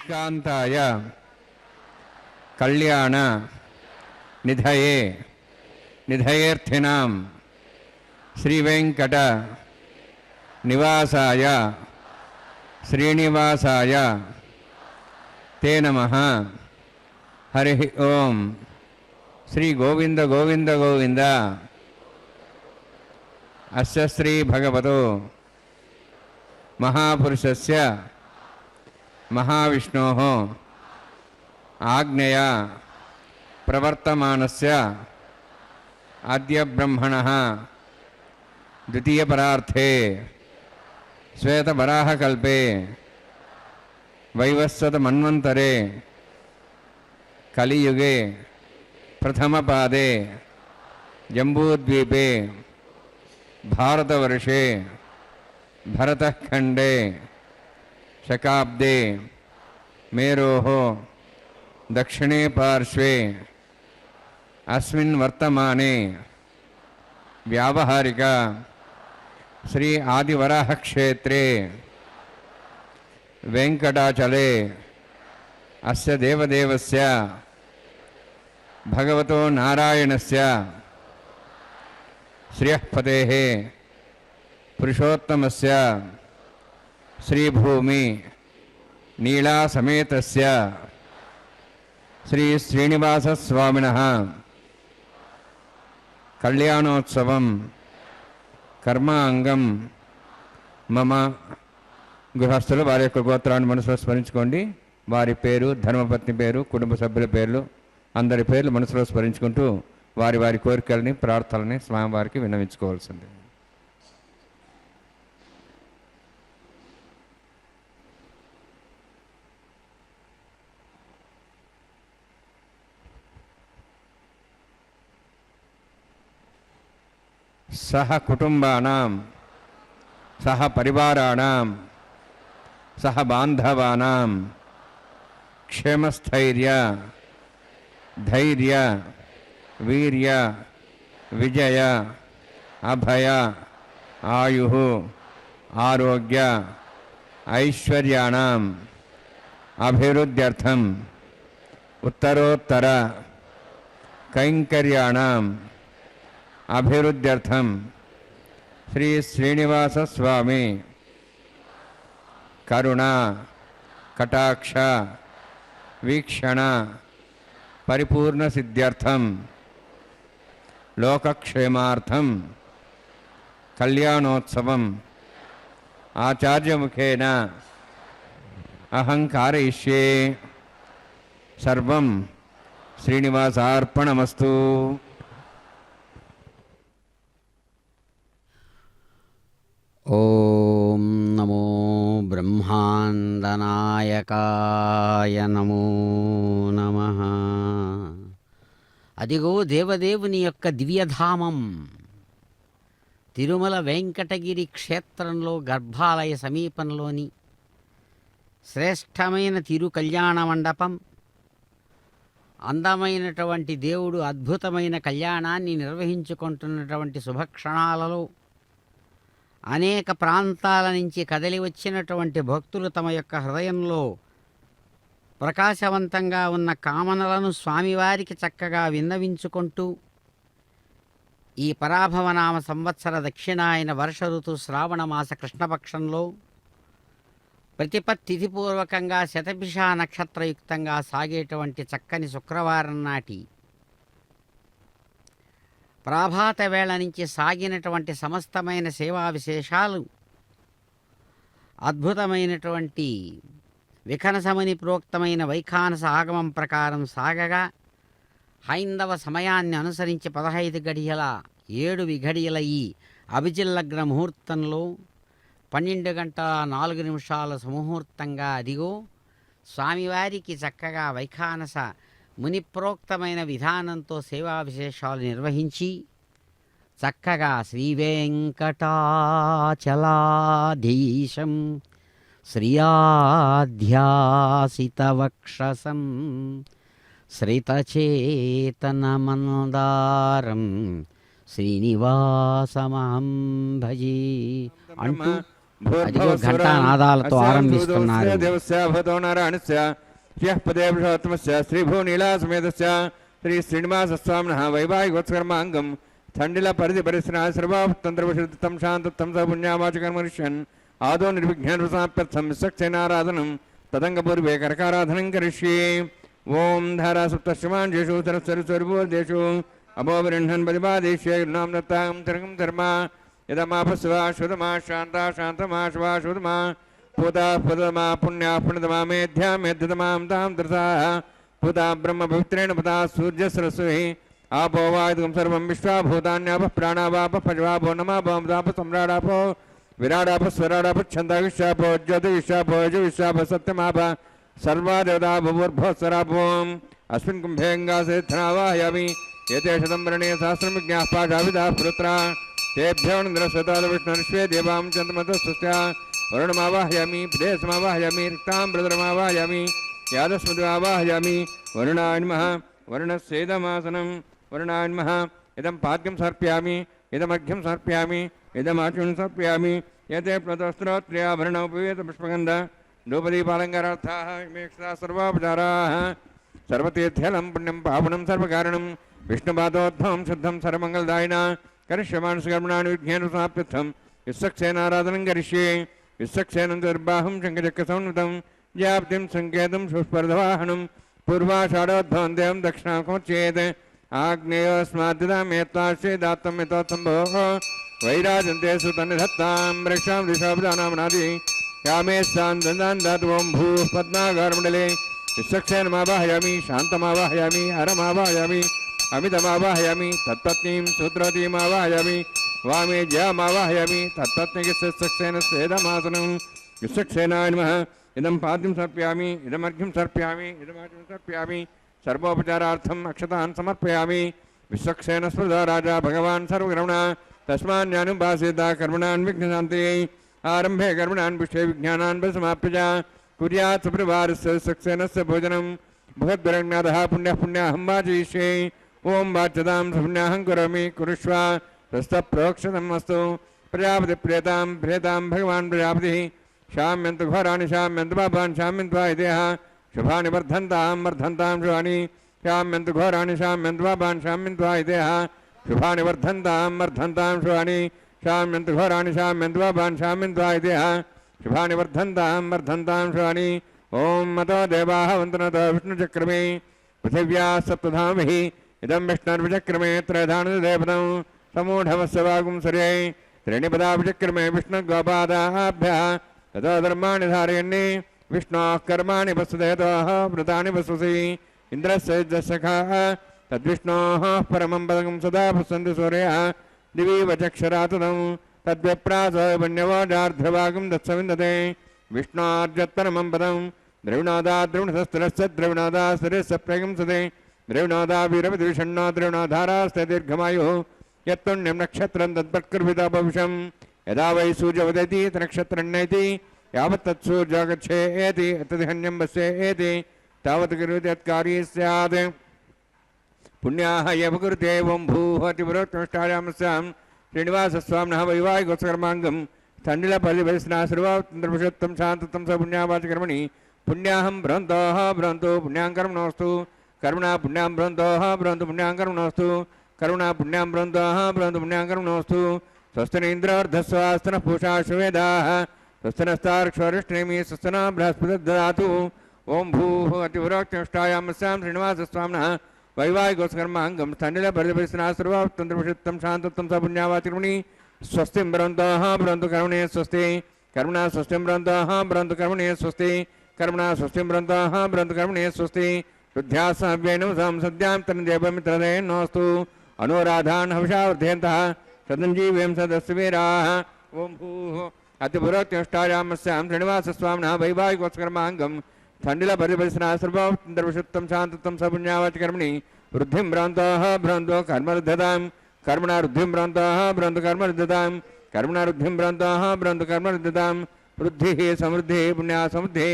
కాంతాయ కళ్యాణ నిధయే నిధయేర్థినాం శ్రీవేంకట నివాసాయ శ్రీనివాసాయ తే నమః. హరి ఓం. శ్రీ గోవింద గోవింద గోవింద. అస్య శ్రీ భగవతో మహాపురుషస్య మహావిష్ణోః ఆజ్ఞయా ప్రవర్తమానస్య ఆద్య బ్రహ్మణః ద్వితీయ పరార్థే శ్వేతవరాహకల్పే వైవస్వత మన్వంతరే కలియుగే ప్రథమపాదే జంబూద్వీపే భారతవర్షే భరతఖండే శకాబ్దే మేరోః దక్షిణే పార్శ్వే అస్మిన్ వర్తమానే వ్యావహారిక శ్రీ ఆదివరాహ క్షేత్రే వెంకటాచలే అస్య దేవదేవస్య భగవతో నారాయణస్య శ్రియఃపతేః పురుషోత్తమస్య శ్రీభూమి నీళాసమేతస్య శ్రీ శ్రీనివాసస్వామినః కళ్యాణోత్సవం కర్మాంగం మమ. గృహస్థులు వారి యొక్క గోత్రాన్ని మనసులో స్మరించుకోండి. వారి పేరు, ధర్మపత్ని పేరు, కుటుంబ సభ్యుల పేర్లు, అందరి పేర్లు మనసులో స్మరించుకుంటూ వారి వారి కోరికలని ప్రార్థనని స్వామివారికి విన్నవించుకోవాల్సింది. సహ కుటుంబానాం సహ పరివారాణాం సహ బాంధవానాం క్షేమస్థైర్య ధైర్య వీర్య విజయ అభయ ఆయుః ఆరోగ్య ఐశ్వర్యాణం అభివృద్ధ్యర్థం ఉత్తరోత్తర కైంకర్యాణం అభివృద్ధ్యర్థం శ్రీ శ్రీనివాస స్వామి కరుణ కటాక్ష వీక్షణ పరిపూర్ణ సిద్ధ్యర్థం లోకక్షేమార్థం కళ్యాణోత్సవం ఆచార్యముఖేన అహం కారయిష్యే. సర్వం శ్రీనివాసార్పణమస్తు. ఓం నమో బ్రహ్మాండనాయకాయ నమో నమః. అదిగో దేవదేవుని యొక్క దివ్యధామం తిరుమల వెంకటగిరి క్షేత్రంలో గర్భాలయ సమీపంలోని శ్రేష్టమైన తిరు కళ్యాణ మండపం. అందమైనటువంటి దేవుడు అద్భుతమైన కళ్యాణాన్ని నిర్వహించుకుంటున్నటువంటి శుభక్షణాలలో అనేక ప్రాంతాల నుంచి కదలి వచ్చినటువంటి భక్తులు తమ యొక్క హృదయంలో ప్రకాశవంతంగా ఉన్న కామనలను స్వామివారికి చక్కగా విన్నవించుకుంటూ ఈ పరాభవనామ సంవత్సర దక్షిణాయన వర్ష ఋతు శ్రావణమాస కృష్ణపక్షంలో ప్రతిపత్తిథిపూర్వకంగా శతభిష నక్షత్రయుక్తంగా సాగేటువంటి చక్కని శుక్రవారం నాటి ప్రాభాత వేళ నుంచి సాగినటువంటి సమస్తమైన సేవా విశేషాలు అద్భుతమైనటువంటి విఖనసమని ప్రోక్తమైన వైఖానస ఆగమం ప్రకారం సాగగా హైందవ సమయాన్ని అనుసరించి 15 గడియల 7 విఘడియల ఈ అభిజిల్లగ్న ముహూర్తంలో 12 గంటల 4 నిమిషాల సుముహూర్తంగా అదిగో స్వామివారికి చక్కగా వైఖానస మునిప్రోక్తమైన విధానంతో సేవా విశేషాలు నిర్వహించి చక్కగా శ్రీవేంకటాచలాధీశం శ్రియాధ్యాసితవక్షసం శ్రితచేతనమందారం శ్రీనివాసమహం భజే అంటూ అదిగో ఘంటానాదాలతో ఆరంభిస్తున్నారు. శ్రీభూనీలాసమేతస్య శ్రీ శ్రీనివాసస్వామినః వైవాహికోత్సకర్మాంగం థండిల పరిధి పరిశ్రమ సర్వాతంత్రవశుద్ధం శాంతత్వం స పుణ్యావాచకర్మరిష్యన్ ఆదో నిర్విఘ్నసాప్యర్థం విశ్వక్సేనారాధనం తదంగపూర్వే కరకారాధనం కరిష్యే. ఓం ధారా సప్తశ్రమాంజేషు సరస్వరిపూర్దేషు అభోవరిహ్ణన్ పరిపాదేశ్యే నాం దత్తాం తిరగం ధర్మ యదమాపస్వా శుధమా శాంతా శాంతమా శుభా శుధమా పూతా పుదమా పుణ్యా పుణ్యతమా మేధ్యా మేధ్యతమాం తాం త్రిసాః పూతా బ్రహ్మ పవిత్రేణ పుతా సూర్యసరస్వతి ఆపో వాయుగం సర్వం విశ్వాభూతాన్యాప ప్రాణావాప పజవాపో నమాపో సమ్రాడాపో విరాడాప స్వరాడాప ఛందాగిష్యాపో జ్యోతిష్యాపో యజుష్యాప సత్యమాప సర్వా దేవతా భూర్భోస్వరాపోం అస్మిన్ కుంభేంగాసేత్తనావాహయామి ఏతే శతం వర్ణే సహస్రం విజ్ఞాః పాఠావిదాః పుత్రా తేభ్యో నిరసతాల విష్ణుర్ష్వే దేవాం చంద్రమతస్య వరుణమావాహయామి ప్రదేశమావాహయామి రిక్తాంబృతమావాహయామి యాదస్మృతిమావాహయామి వరుణాయ నమః వరుణస్యేదమాసనం వరుణాయ నమః ఇదం పాద్యం సమర్పయామి ఇదమర్ఘ్యం సమర్పయామి ఇదమాచుం సమర్పయామి ఏతే ప్లతస్త్రోత్ర్యాభరణోపవేత పుష్పగంధ ధూపదీపాలంకారార్థాః ఇమేక్షతా సర్వాపచారాः సర్వతీర్థలం పుణ్యం పావనం సర్వకారణం విష్ణుపాదోద్భవం శుద్ధం సర్వమంగళదాయిన కరిష్యమానసకర్మణాని విజ్ఞాన సమాప్యర్థం విశ్వక్సేనారాధనం కరిష్యే. విశ్వక్సేనం దుర్బాహం శంఖచక్రసంవృతం వ్యాప్తిం సంకేతం సుస్పర్ధవాహనం పూర్వాషాఢోద్భవం దేవం దక్షిణాముఖముచ్యేత్ ఆగ్నేయోస్మాద్దామేత్వాశ్చేదాత్తం యథోత్తంభోః వైరాజంతే సుతన్నిధత్తాం రక్షాం దిశాభిధానామనాది యామే స్థాన్ దాతు ఓం భూ పద్మాగారమండలే విశ్వక్సేనమావాహయామి శాంతమావాహయామి హరమావాహయామి అమితమావాహయామి తత్పత్నీం సూత్రవతీమావాహయామి వామే జయమావాహయామి తత్పత్నికిశ్వక్సేనస్యేదమాసనం విశ్వక్సేనాయ నమః ఇదం పాద్యం సమర్పయామి ఇదమర్ఘ్యం సమర్పయామి ఇదమాచం సమర్పయామి సర్వోపచారార్థం అక్షతాన్ సమర్పయామి. విశ్వక్సేన స్మృత రాజా భగవాన్ సర్వకర్మణ తస్మాన్యానుభాసేత కర్మణాన్ విఘ్నశాంతే ఆరంభే కర్మణాన్ పుష్టే విజ్ఞానాన్ సమాప్య కుర్యాత్ సుప్రభారస్య విశ్వక్సేనస్య భోజనం భగద్వరజ్ఞాతః పుణ్యః పుణ్యాహం వాచయిష్యే. ఓం వాచ్యతాం పుణ్యాహం కరోమి కురుష్వ స్వస్థప్రోక్షతం అస్తు. ప్రజాపతి ప్రేతాం ప్రేతాం భగవాన్ ప్రజాపతి శామ్యంతు ఘోరాణి శామ్యంతు పాపాన్ శామ్యంత్వా ఇదేహ శుభాని వర్ధంతాం వర్ధంతాం శుభాని शाम्यन्तु घोराणि शाम्यन्तु पापान् शाम्यन्त्वा इदेह शुभानि वर्धन्तां शुभानि शाम्यन्तु घोराणि शाम्यन्तु पापान् शाम्यन्त्वा इदेह शुभानि वर्धन्तां शुभानि ॐ मतो देवाः वन्दनतो विष्णुचक्रमे पृथिव्याः सप्तधामभिः इदं विष्णुर्विचक्रमे त्रयधानुदेवतं समूढवस्य वागुंसर्यै त्रीणिपदाभिचक्रमे विष्णुगोपादाभ्यः ततो धर्माणि धारयन्नि विष्णोः कर्माणि वसुदेतोः व्रतानि वसुसि इन्द्रस्य सखाः तद्विष्णोः परमं पदं सदा पुष्पन्ति सूर्यः दिवि वचक्षरातुदं तद्विप्रासवन्यवोजार्ध्रभागं दत्सविन्दते विष्णोर्जत्परमं पदं द्रविणोदाद्रविणसस्त्रस्य द्रविणोदास्त्रस्य प्रगंसते द्रविणोदा वीरविद्विषण्णो द्रविणोधारास्ते दीर्घमायुः यत्पुण्यं नक्षत्रं तद्वत्कृभितापविषं यदा वै सूर्यवदति नक्षत्रण्येति यावत् तत्सूर्यो गच्छेति तदिहन्यं वस्येति तावत् कुरुते यत्कारी स्यात् पुण्याः एव कुरुते ओं भूः अतिपुरोक्तमष्टायामस्यां श्रीनिवासस्वामिनः वैवाहिकोत्सकर्माङ्गं तण्डिलपरिवैस्नाश्रुवात्रपुषत्तं शान्ततं स पुण्यावाचकर्मणि पुण्याहं भ्रन्तोः भ्रन्तु पुण्यां कर्मणोऽस्तु कर्मणा पुण्यां भ्रन्तोः भ्रन्तु पुण्यां कर्मणोऽस्तु करुणा पुण्यां भ्रन्तोः भ्रन्तु पुण्यां कर्मणोऽस्तु स्वस्तिनीन्द्रार्धस्वास्तनः पूषा शुवेदाः स्वस्तिनस्तार्क्ष्वरिष्णेमि स्वस्तिना बृहस्पतिर्ददातु ओं भूः अतिपुरोक्तमष्टायामस्यां श्रीनिवासस्वामिनः वैवाहिकोत्सकर्माङ्गं तण्डिलपरिवैस्नाश्रुवात्रपुषत्तं शान्तत्वं स पुण्यावाचकर्मणि स्वस्तिं भ्रन्तोः भ्रन्तु कर्मणे स्वस्ति कर्मणा स्वस्तिं भ्रन्तोः भ्रन्तु कर्मणे स्वस्ति कर्मणा स्वस्तिं भ्रन्तोः भ्रन्तु कर्मणे स्वस्ति रुद्ध्यासव्येन संसद्यां तन्देवमित्रदे नोऽस्तु अनुराधान् हविषावर्धयन्तः सदञ्जीवें सदस्वीराः ओं भूः अतिपुरोक्तमष्टायामस्यां श्रीनिवासस्वामिनः वैवाहिकोत्सकर्माङ्गं तण्डिलपरिवैस्नाश्रुवात्रपुषत्तं शान्तत्वं स पुण्यावाचकर्मणि वृद्धिं भ्रान्तोः भ्रान्तो कर्मरुद्धतां कर्मणा वृद्धिं भ्रान्तोः भ्रान्तु कर्मरुद्धतां कर्मणा वृद्धिं भ्रान्तोः भ्रान्तु कर्मरुद्धतां वृद्धिः समृद्धिः पुण्या समृद्धिः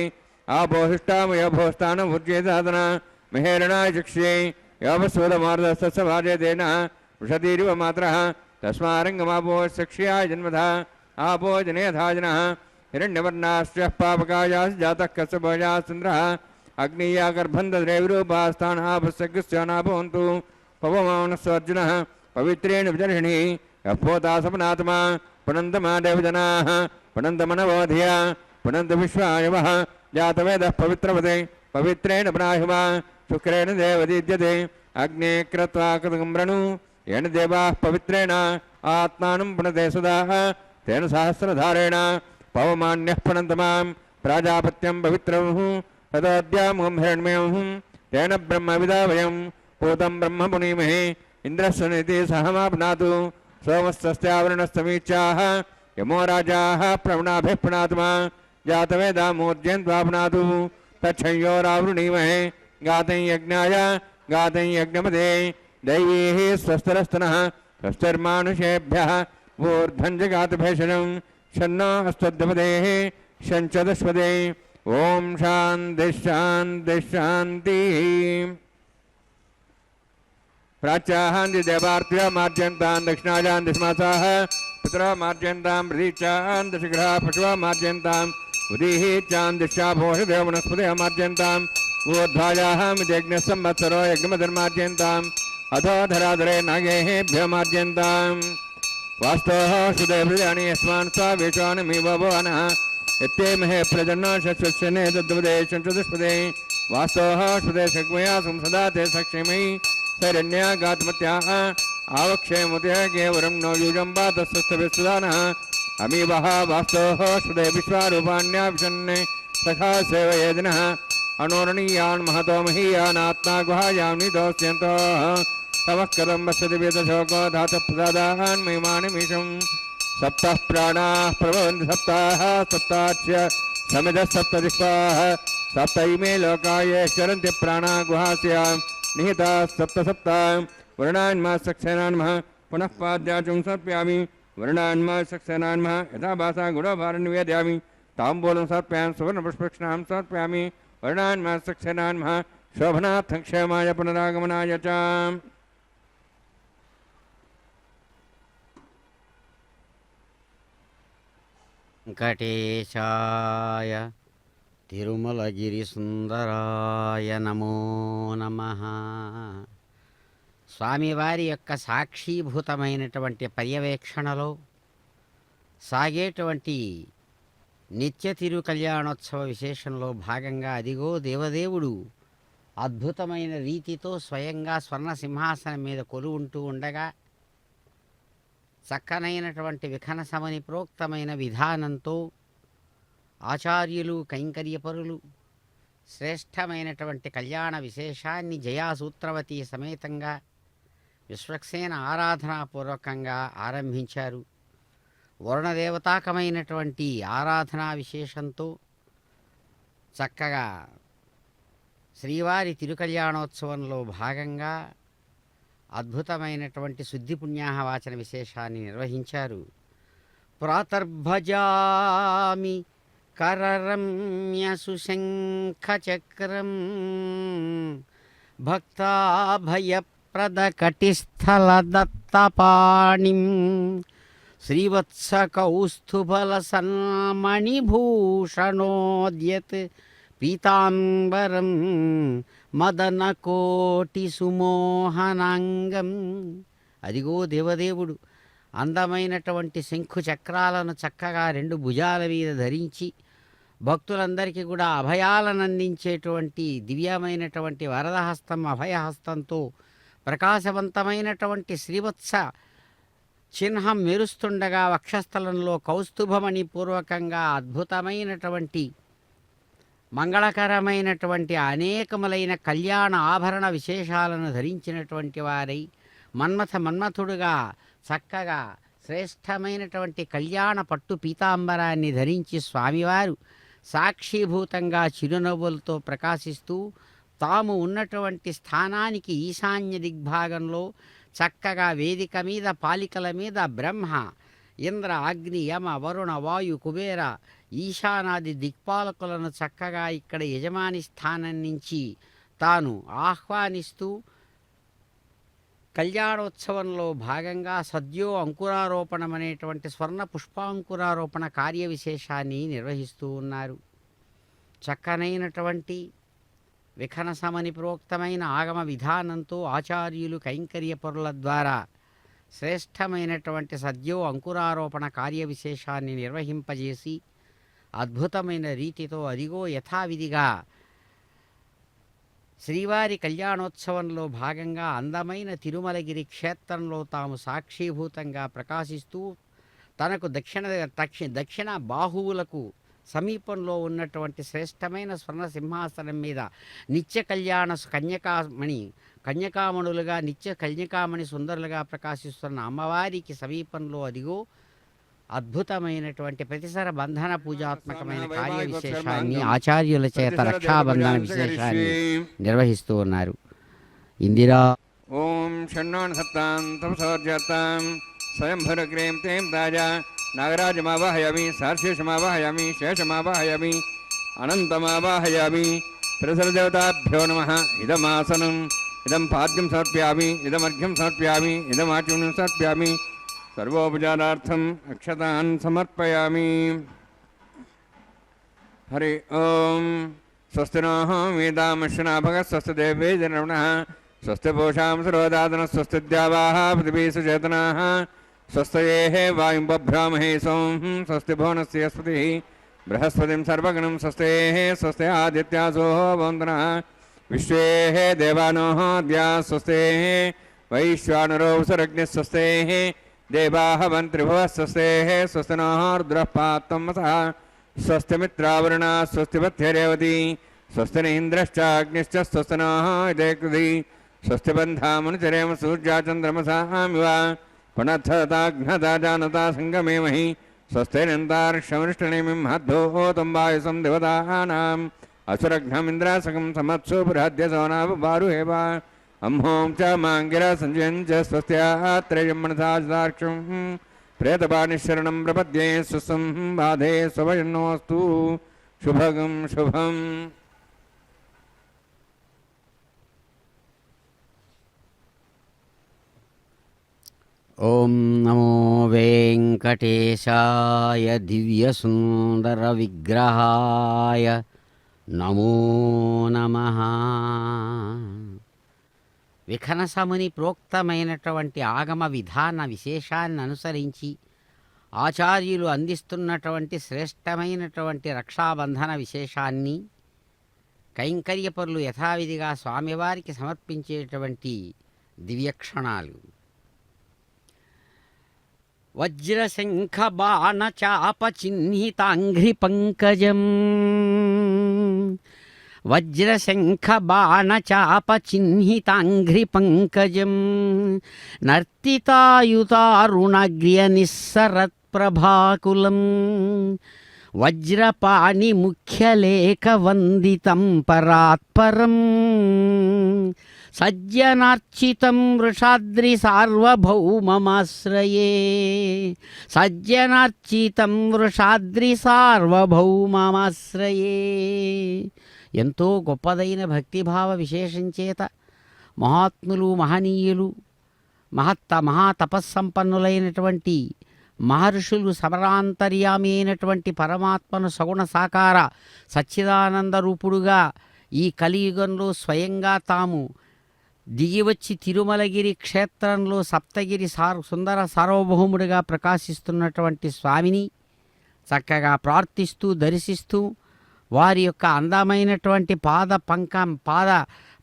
आपोहिष्टामयोभोस्तानभुज्येदादना महेरणाय चक्ष्ये योपस्वदमार्दस्तस्य भाजयतेन वृषतीरिव मात्रः तस्मारङ्गमापोश्चक्ष्याय जन्मधा आपो जनेधाजनः हिरण्यवर्णाश्च पापकायास् जातः कस्यभोजाश्चन्द्रः अग्नीया गर्भन्धद्रैविरूपास्तानापस्यग्स्यानाभवन्तु पवमानस्वर्जुनः पवित्रेण विजर्हिणी यपोता सपनात्मा पुनन्दमा देवजनाः पुनन्दमनवोधिया पुनन्द विश्वायवः जातवेदः पवित्रवते पवित्रेण पुनाहिमा शुक्रेण देवदीद्यते अग्ने कृत्वा कृतगम्रणु येन देवाः पवित्रेण आत्मानं पुनते सुदाः तेन सहस्रधारेण पवमान्यः पुनन्दमां प्राजापत्यं पवित्रं तदोद्यामं हिरण्मयं तेन ब्रह्मविदा वयं पूतं ब्रह्म पुनीमहे इन्द्रस्य नीति सहमाप्नातु सोमस्तस्यावरणस्तमीच्याः यमो राजाः प्रवणाभिः पुनात्मा जातवेदामोद्यन्त्वाप्नातु तच्छयोरावृणीमहे गातं यज्ञाय गातं यज्ञमदे दैवीः स्वस्तरस्तनः स्वस्तिर्मानुषेभ्यः ऊर्ध्वं जगातभेषजं शन्नो अस्त्वद्यपदेः शञ्चदस्पदे ॐ शान्तिः शान्तिः शान्तिः प्राच्याहान्ति देवार्त्या मार्जन्तान् दक्षिणायान् दशमासाः पितरा मार्जन्तां प्रतीचान् दशग्रहा पशुवा मार्जन्तां उदीः चान् दिशाभोषदेव वनस्पतयः मार्जन्ताम् ऊर्ध्वायाः मिदेज्ञसंवत्सरो यज्ञमधर्मार्जन्ताम् अथो धराधरे नागेभ्यो मार्जन्ताम् वास्तोः सुदेवृजानि यस्मान् स्वा वेशानमिव भवनः यत्ते महे प्रजन्नो शश्वस्यने दद्वदे शंसदस्पदे वास्तोः सुदे सग्मया संसदा ते सक्षेमयि शरण्या गातमत्याः आवक्षेमुदय केवरं नो युजं वातस्तस्थविस्वदानः अमीवः वास्तोः सुदे विश्वारूपाण्या विशन्ने सखा सेवयेदिनः अनोरणीयान् महतो महीयानात्मा गुहायां निदोस्यन्तोः तवः कथं वसति वेदशोको धातप्रदादान् महिमानिमीशं सप्तः प्राणाः प्रभवन्ति सप्ताः सप्ताच्य समिधः सप्तदिक्पाः सप्त इमे लोकाये चरन्ति प्राणा गुहास्यां निहिताः सप्त सप्त वर्णान्मा सक्सेनान्मः पुनः पाद्याचुं सर्पयामि वर्णान्मा सक्सेनान्मः यथा भाषा गुणभारं निवेदयामि ताम्बूलं सर्पयामि सुवर्णपुष्पक्षणां समर्पयामि वर्णान्मा सक्सेनान्मः शोभनार्थं क्षेमाय पुनरागमनाय च वेङ्कटेशाय తిరుమలగిరి సుందరాయ నమో నమః. స్వామివారి యొక్క సాక్షీభూతమైనటువంటి పర్యవేక్షణలో సాగేటువంటి నిత్య తిరు కళ్యాణోత్సవ విశేషంలో భాగంగా అదిగో దేవదేవుడు అద్భుతమైన రీతితో స్వయంగా స్వర్ణ సింహాసనం మీద కొలువుంటూ ఉండగా చక్కనైనటువంటి విఖన సమని ప్రోక్తమైన విధానంతో ఆచార్యులు కైంకర్యపరులు శ్రేష్టమైనటువంటి కళ్యాణ విశేషాన్ని జయాసూత్రవతి సమేతంగా విశ్వక్సేన ఆరాధనాపూర్వకంగా ఆరంభించారు. వరుణదేవతాకమైనటువంటి ఆరాధనా విశేషంతో చక్కగా శ్రీవారి తిరుకళ్యాణోత్సవంలో భాగంగా అద్భుతమైనటువంటి శుద్ధి పుణ్యాహవాచన విశేషాన్ని నిర్వహించారు. ప్రాతర్భజామి కరరమ్య సుశంఖచక్రం భక్తాభయప్రదకటిస్థలదత్తపాణిం శ్రీవత్సకౌస్తుభలసన్మణిభూషణోద్యత్ పీతాంబరం మదనకోటి సుమోహనాంగం. అదిగో దేవదేవుడు అందమైనటువంటి శంఖు చక్రాలను చక్కగా రెండు భుజాల మీద ధరించి భక్తులందరికీ కూడా అభయాలను అందించేటువంటి దివ్యమైనటువంటి వరదహస్తం అభయహస్తంతో ప్రకాశవంతమైనటువంటి శ్రీవత్స చిహ్నం మెరుస్తుండగా వక్షస్థలంలో కౌస్తుభమణి పూర్వకంగా అద్భుతమైనటువంటి మంగళకరమైనటువంటి అనేకములైన కళ్యాణ ఆభరణ విశేషాలను ధరించినటువంటి వారై మన్మథుడుగా చక్కగా శ్రేష్టమైనటువంటి కళ్యాణ పట్టు పీతాంబరాన్ని ధరించి స్వామివారు సాక్షిభూతంగా చిరునవ్వులతో ప్రకాశిస్తూ తాము ఉన్నటువంటి స్థానానికి ఈశాన్య దిగ్భాగంలో చక్కగా వేదిక మీద పాలికల మీద బ్రహ్మ ఇంద్ర అగ్ని యమ వరుణ వాయు కుబేర ఈశానాది దిక్పాలకులను చక్కగా ఇక్కడ యజమాని స్థానం నుంచి తాను ఆహ్వానిస్తూ కళ్యాణోత్సవంలో భాగంగా సద్యో అంకురారోపణం అనేటువంటి స్వర్ణ పుష్పాంకురారోపణ కార్య విశేషాన్ని నిర్వహిస్తూ ఉన్నారు. చక్కనైనటువంటి విఖన సమని ప్రోక్తమైన ఆగమ విధానంతో ఆచార్యులు కైంకర్యపరుల ద్వారా శ్రేష్టమైనటువంటి సద్యో అంకురారోపణ కార్య విశేషాన్ని నిర్వహింపజేసి అద్భుతమైన రీతితో అదిగో యథావిధిగా శ్రీవారి కళ్యాణోత్సవంలో భాగంగా అందమైన తిరుమలగిరి క్షేత్రంలో తాము సాక్షీభూతంగా ప్రకాశిస్తూ తనకు దక్షిణ బాహువులకు సమీపంలో ఉన్నటువంటి శ్రేష్టమైన స్వర్ణ సింహాసనం మీద నిత్య కళ్యాణ కన్యకామణులుగా నిత్య కన్యకామణి సుందరులుగా ప్రకాశిస్తున్న అమ్మవారికి సమీపంలో అదిగో అద్భుతమైనటువంటి ప్రతిసర బంధన పూజాత్మకమైన కార్య విశేషాన్ని ఆచార్యుల చేత రక్షాబంధన విశేషాన్ని నిర్వహిస్తూ ఉన్నారు. ఇందిరా ఓం షణ్ణోన్ సత్తాం తపసోర్జాతాం స్వయంభరగ్రేం తేం తాజా నాగరాజమావాహయామి సార్శేషమావాహయామి శేషమావాహయామి అనంతమావాహయామి త్రిసరదేవతాభ్యో నమః. ఇదమాసనం ఇదం పాద్యం సమర్ప్యామి ఇదమర్ఘ్యం సమర్ప్యామి ఇదమాచమనం సమర్ప్యామి సర్వోపచారార్థం అక్షతాన్ సమర్పయామి. హరి ఓం. స్వస్తి నః వేదామశ్వనాభగ స్వస్తి దేవే జనవనః స్వస్తి పూషాం సర్వదాదన స్వస్తి ద్యావాః పృథివీ సుచేతనాః స్వస్తయేః వాయుం బభ్రామహే సోం స్వస్తి భువనస్య స్పతిః బృహస్పతిం సర్వగణం స్వస్తయేః స్వస్తి ఆదిత్యాసో వందనః విశ్వేః దేవానోః ద్యా స్వస్తయేః వైశ్వానరో సరగ్నిః స్వస్తయేః దేవాః మంత్రిభువः స్వస్తయేః స్వస్తి నః రుద్రః పాత్వం వసః స్వస్తి మిత్రావరుణా స్వస్తి పథ్యరేవతి స్వస్తి ఇంద్రశ్చాగ్నిశ్చ స్వస్తి నః ఇదే కృధి స్వస్తి బంధామనుచరేమ సూర్యాచంద్రమసామివ పునఃతాఘ్నతా జానతా సంగమేమహి స్వస్తినంతార్షమృష్టనేమిం హద్ధోతం వాయుసం దేవతానాం అసురఘ్నమింద్రాసకం సమత్సు బృహద్య సోనాబారుహేవ అంహోం చ మాంగిర సంజయం చ స్వస్త్యాత్రేయం మనసాక్షం ప్రేతపానిశరణం ప్రపద్యే సుసం బాధే స్వయన్నోస్తు శుభగం శుభం. ఓం నమో వెంకటేశాయ దివ్యసుందర విగ్రహాయ నమో నమః. విఖనసముని ప్రోక్తమైనటువంటి ఆగమ విధాన విశేషాన్ని అనుసరించి ఆచార్యులు అందిస్తున్నటువంటి శ్రేష్టమైనటువంటి రక్షాబంధన విశేషాన్ని కైంకర్యపరులు యథావిధిగా స్వామివారికి సమర్పించేటువంటి దివ్యక్షణాలు. వజ్రశంఖ బాణ చాప చిహ్నితాంఘ్రి పంకజం, వజ్రశంఖ బాణ చాప చిహ్నితాంఘ్రి పంకజం, నర్తితాయుతారుణగ్ర్య నిస్సరత్ ప్రభాకులం, వజ్రపాణి ముఖ్యలేఖ వందితం పరాత్పరం, సజ్జనార్చితం వృషాద్రి సార్వభౌమమాశ్రయే, సజ్జనార్చితం వృషాద్రి సార్వభౌమమాశ్రయే. ఎంతో గొప్పదైన భక్తిభావ విశేషం చేత మహాత్ములు మహనీయులు మహాతపస్సంపన్నులైనటువంటి మహర్షులు సమరాంతర్యామి అయినటువంటి పరమాత్మను సగుణ సాకార సచ్చిదానంద రూపుడుగా ఈ కలియుగంలో స్వయంగా తాము దిగివచ్చి తిరుమలగిరి క్షేత్రంలో సప్తగిరి సుందర సార్వభౌముడిగా ప్రకాశిస్తున్నటువంటి స్వామిని చక్కగా ప్రార్థిస్తూ దర్శిస్తూ వారి యొక్క అందమైనటువంటి పాద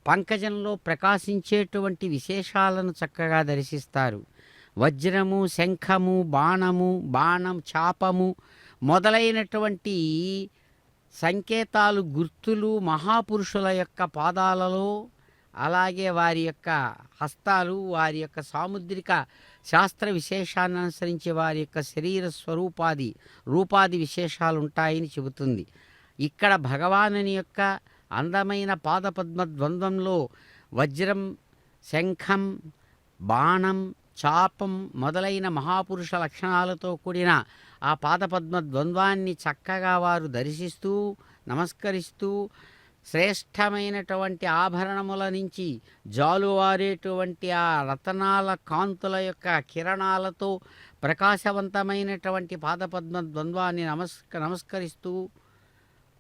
పంకజంలో ప్రకాశించేటువంటి విశేషాలను చక్కగా దర్శిస్తారు. వజ్రము, శంఖము, బాణం, చాపము మొదలైనటువంటి సంకేతాలు, గుర్తులు మహాపురుషుల యొక్క పాదాలలో, అలాగే వారి యొక్క హస్తాలు, వారి యొక్క సాముద్రిక శాస్త్ర విశేషాన్ని అనుసరించి వారి యొక్క శరీర రూపాది విశేషాలు ఉంటాయని చెబుతుంది. ఇక్కడ భగవానుని యొక్క అందమైన పాదపద్మ ద్వంద్వంలో వజ్రం, శంఖం, బాణం, చాపం మొదలైన మహాపురుష లక్షణాలతో కూడిన ఆ పాదపద్మ ద్వంద్వాన్ని చక్కగా వారు దర్శిస్తూ నమస్కరిస్తూ శ్రేష్టమైనటువంటి ఆభరణముల నుంచి జాలువారేటువంటి ఆ రతనాల కాంతుల యొక్క కిరణాలతో ప్రకాశవంతమైనటువంటి పాదపద్మ ద్వంద్వాన్ని నమస్కరిస్తూ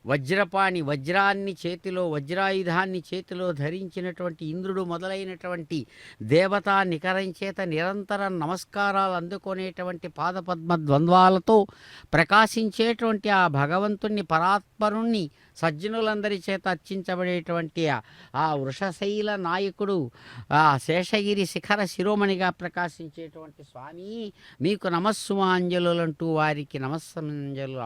వజ్రాన్ని చేతిలో, వజ్రాయుధాన్ని చేతిలో ధరించినటువంటి ఇంద్రుడు మొదలైనటువంటి దేవతా నికరంచేత నిరంతరం నమస్కారాలు అందుకునేటువంటి పాదపద్మ ద్వంద్వాలతో ప్రకాశించేటువంటి ఆ భగవంతుణ్ణి, పరాత్పరుణ్ణి సజ్జనులందరి చేత అర్చించబడేటువంటి ఆ వృషశైల నాయకుడు, ఆ శేషగిరి శిఖర శిరోమణిగా ప్రకాశించేటువంటి స్వామి మీకు నమస్సుమాంజలులంటూ వారికి నమస్సంజలు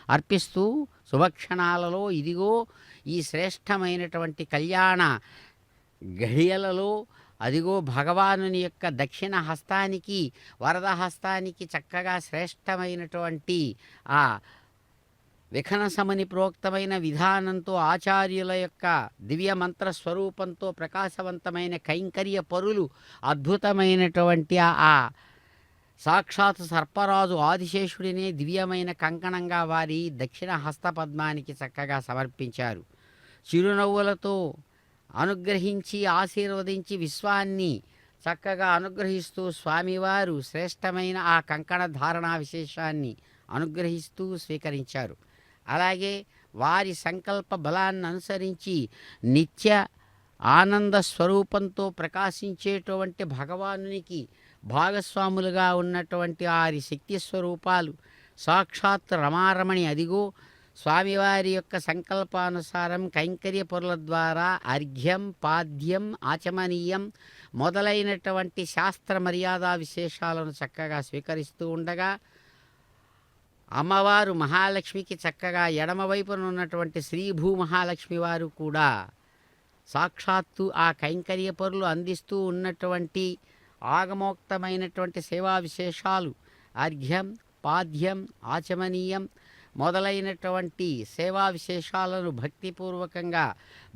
అర్పిస్తూ శుభక్షణాలలో ఇదిగో ఈ శ్రేష్టమైనటువంటి కళ్యాణ గడియలలో అదిగో భగవానుని యొక్క దక్షిణ హస్తానికి, వరద హస్తానికి చక్కగా శ్రేష్టమైనటువంటి ఆ విఖనసమని ప్రోక్తమైన విధానంతో ఆచార్యుల యొక్క దివ్య మంత్ర స్వరూపంతో ప్రకాశవంతమైన కైంకర్య పరులు అద్భుతమైనటువంటి ఆ సాక్షాత్ సర్పరాజు ఆదిశేషుడినే దివ్యమైన కంకణంగా వారి దక్షిణ హస్తపద్మానికి చక్కగా సమర్పించారు. చిరునవ్వులతో అనుగ్రహించి ఆశీర్వదించి విశ్వాన్ని చక్కగా అనుగ్రహిస్తూ స్వామివారు శ్రేష్టమైన ఆ కంకణ ధారణా విశేషాన్ని అనుగ్రహిస్తూ స్వీకరించారు. అలాగే వారి సంకల్ప బలాన్ని అనుసరించి నిత్య ఆనంద స్వరూపంతో ప్రకాశించేటువంటి భగవానునికి భాగస్వాములుగా ఉన్నటువంటి వారి శక్తి స్వరూపాలు సాక్షాత్ రమారమణి అదిగో స్వామివారి యొక్క సంకల్పానుసారం కైంకర్య పరుల ద్వారా అర్ఘ్యం, పాద్యం, ఆచమనీయం మొదలైనటువంటి శాస్త్ర మర్యాదా విశేషాలను చక్కగా స్వీకరిస్తూ ఉండగా అమ్మవారు మహాలక్ష్మికి చక్కగా ఎడమవైపున ఉన్నటువంటి శ్రీభూ మహాలక్ష్మి వారు కూడా సాక్షాత్తు ఆ కైంకర్య పరులు అందిస్తూ ఉన్నటువంటి ఆగమోక్తమైనటువంటి సేవా విశేషాలు అర్ఘ్యం, పాద్యం, ఆచమనీయం మొదలైనటువంటి సేవా విశేషాలను భక్తిపూర్వకంగా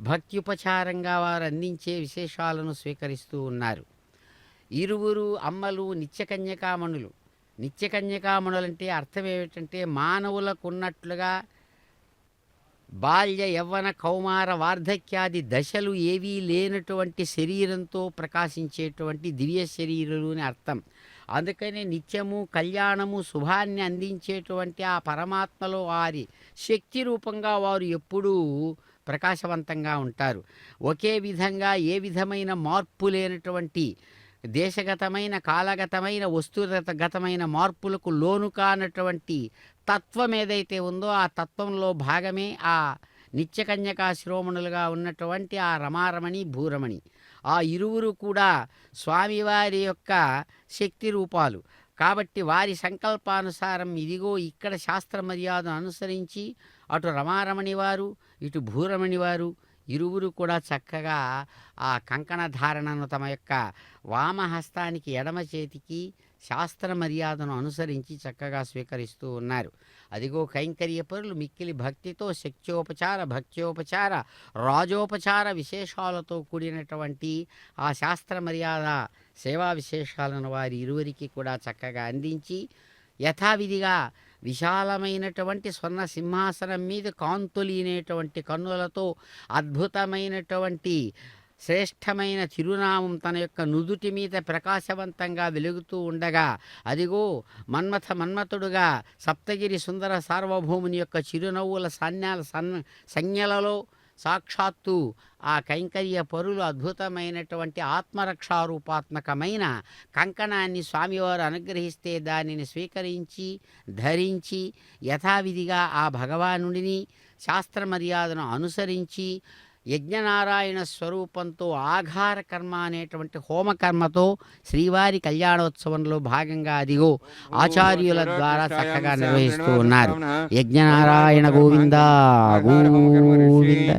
భక్త్యుపచారంగా వారు అందించే విశేషాలను స్వీకరిస్తూ ఉన్నారు. ఇరువురు అమ్మలు నిత్యకన్యకామణులు. నిత్యకన్యకామణులంటే అర్థం ఏమిటంటే మానవులకు ఉన్నట్లుగా బాల్య, యవ్వన, కౌమార, వార్ధక్యాది దశలు ఏవీ లేనటువంటి శరీరంతో ప్రకాశించేటువంటి దివ్య శరీరులు అని అర్థం. అందుకని నిత్యము కళ్యాణము శుభాన్ని అందించేటువంటి ఆ పరమాత్మలో వారి శక్తి రూపంగా వారు ఎప్పుడూ ప్రకాశవంతంగా ఉంటారు. ఒకే విధంగా ఏ విధమైన మార్పు లేనటువంటి దేశగతమైన కాలగతమైన వస్తుగతమైన మార్పులకు లోను కానటువంటి తత్వం ఏదైతే ఉందో ఆ తత్వంలో భాగమే ఆ నిత్యకన్యకా శిరోమణులుగా ఉన్నటువంటి ఆ రమారమణి భూరమణి. ఆ ఇరువురు కూడా స్వామివారి యొక్క శక్తి రూపాలు కాబట్టి వారి సంకల్పానుసారం ఇదిగో ఇక్కడ శాస్త్ర మర్యాదను అనుసరించి అటు రమారమణి వారు ఇటు భూరమణి వారు ఇరువురు కూడా చక్కగా ఆ కంకణ ధారణను తమ యొక్క వామహస్తానికి ఎడమ చేతికి శాస్త్ర మర్యాదను అనుసరించి చక్కగా స్వీకరిస్తూ ఉన్నారు. అదిగో కైంకర్య పరులు మిక్కిలి భక్తితో శక్త్యోపచార భక్త్యోపచార రాజోపచార విశేషాలతో కూడినటువంటి ఆ శాస్త్ర మర్యాద సేవా విశేషాలను వారి ఇరువురికి కూడా చక్కగా అందించి యథావిధిగా విశాలమైనటువంటి స్వర్ణ సింహాసనం మీద కాంతులీనేటువంటి కన్నులతో అద్భుతమైనటువంటి శ్రేష్టమైన చిరునామం తన యొక్క నుదుటి మీద ప్రకాశవంతంగా వెలుగుతూ ఉండగా అదిగో మన్మథుడుగా సప్తగిరి సుందర సార్వభౌముని యొక్క చిరునవ్వుల సంజ్ఞలలో సాక్షాత్తు ఆ కైంకర్య పరులు అద్భుతమైనటువంటి ఆత్మరక్షారూపాత్మకమైన కంకణాన్ని స్వామివారు అనుగ్రహిస్తే దానిని స్వీకరించి ధరించి యథావిధిగా ఆ భగవానుడిని శాస్త్ర మర్యాదను అనుసరించి యజ్ఞనారాయణ స్వరూపంతో ఆఘార కర్మ అనేటువంటి హోమకర్మతో శ్రీవారి కళ్యాణోత్సవంలో భాగంగా అదిగో ఆచార్యుల ద్వారా చక్కగా నిర్వహిస్తూ ఉన్నారు. యజ్ఞనారాయణ గోవింద గోవింద.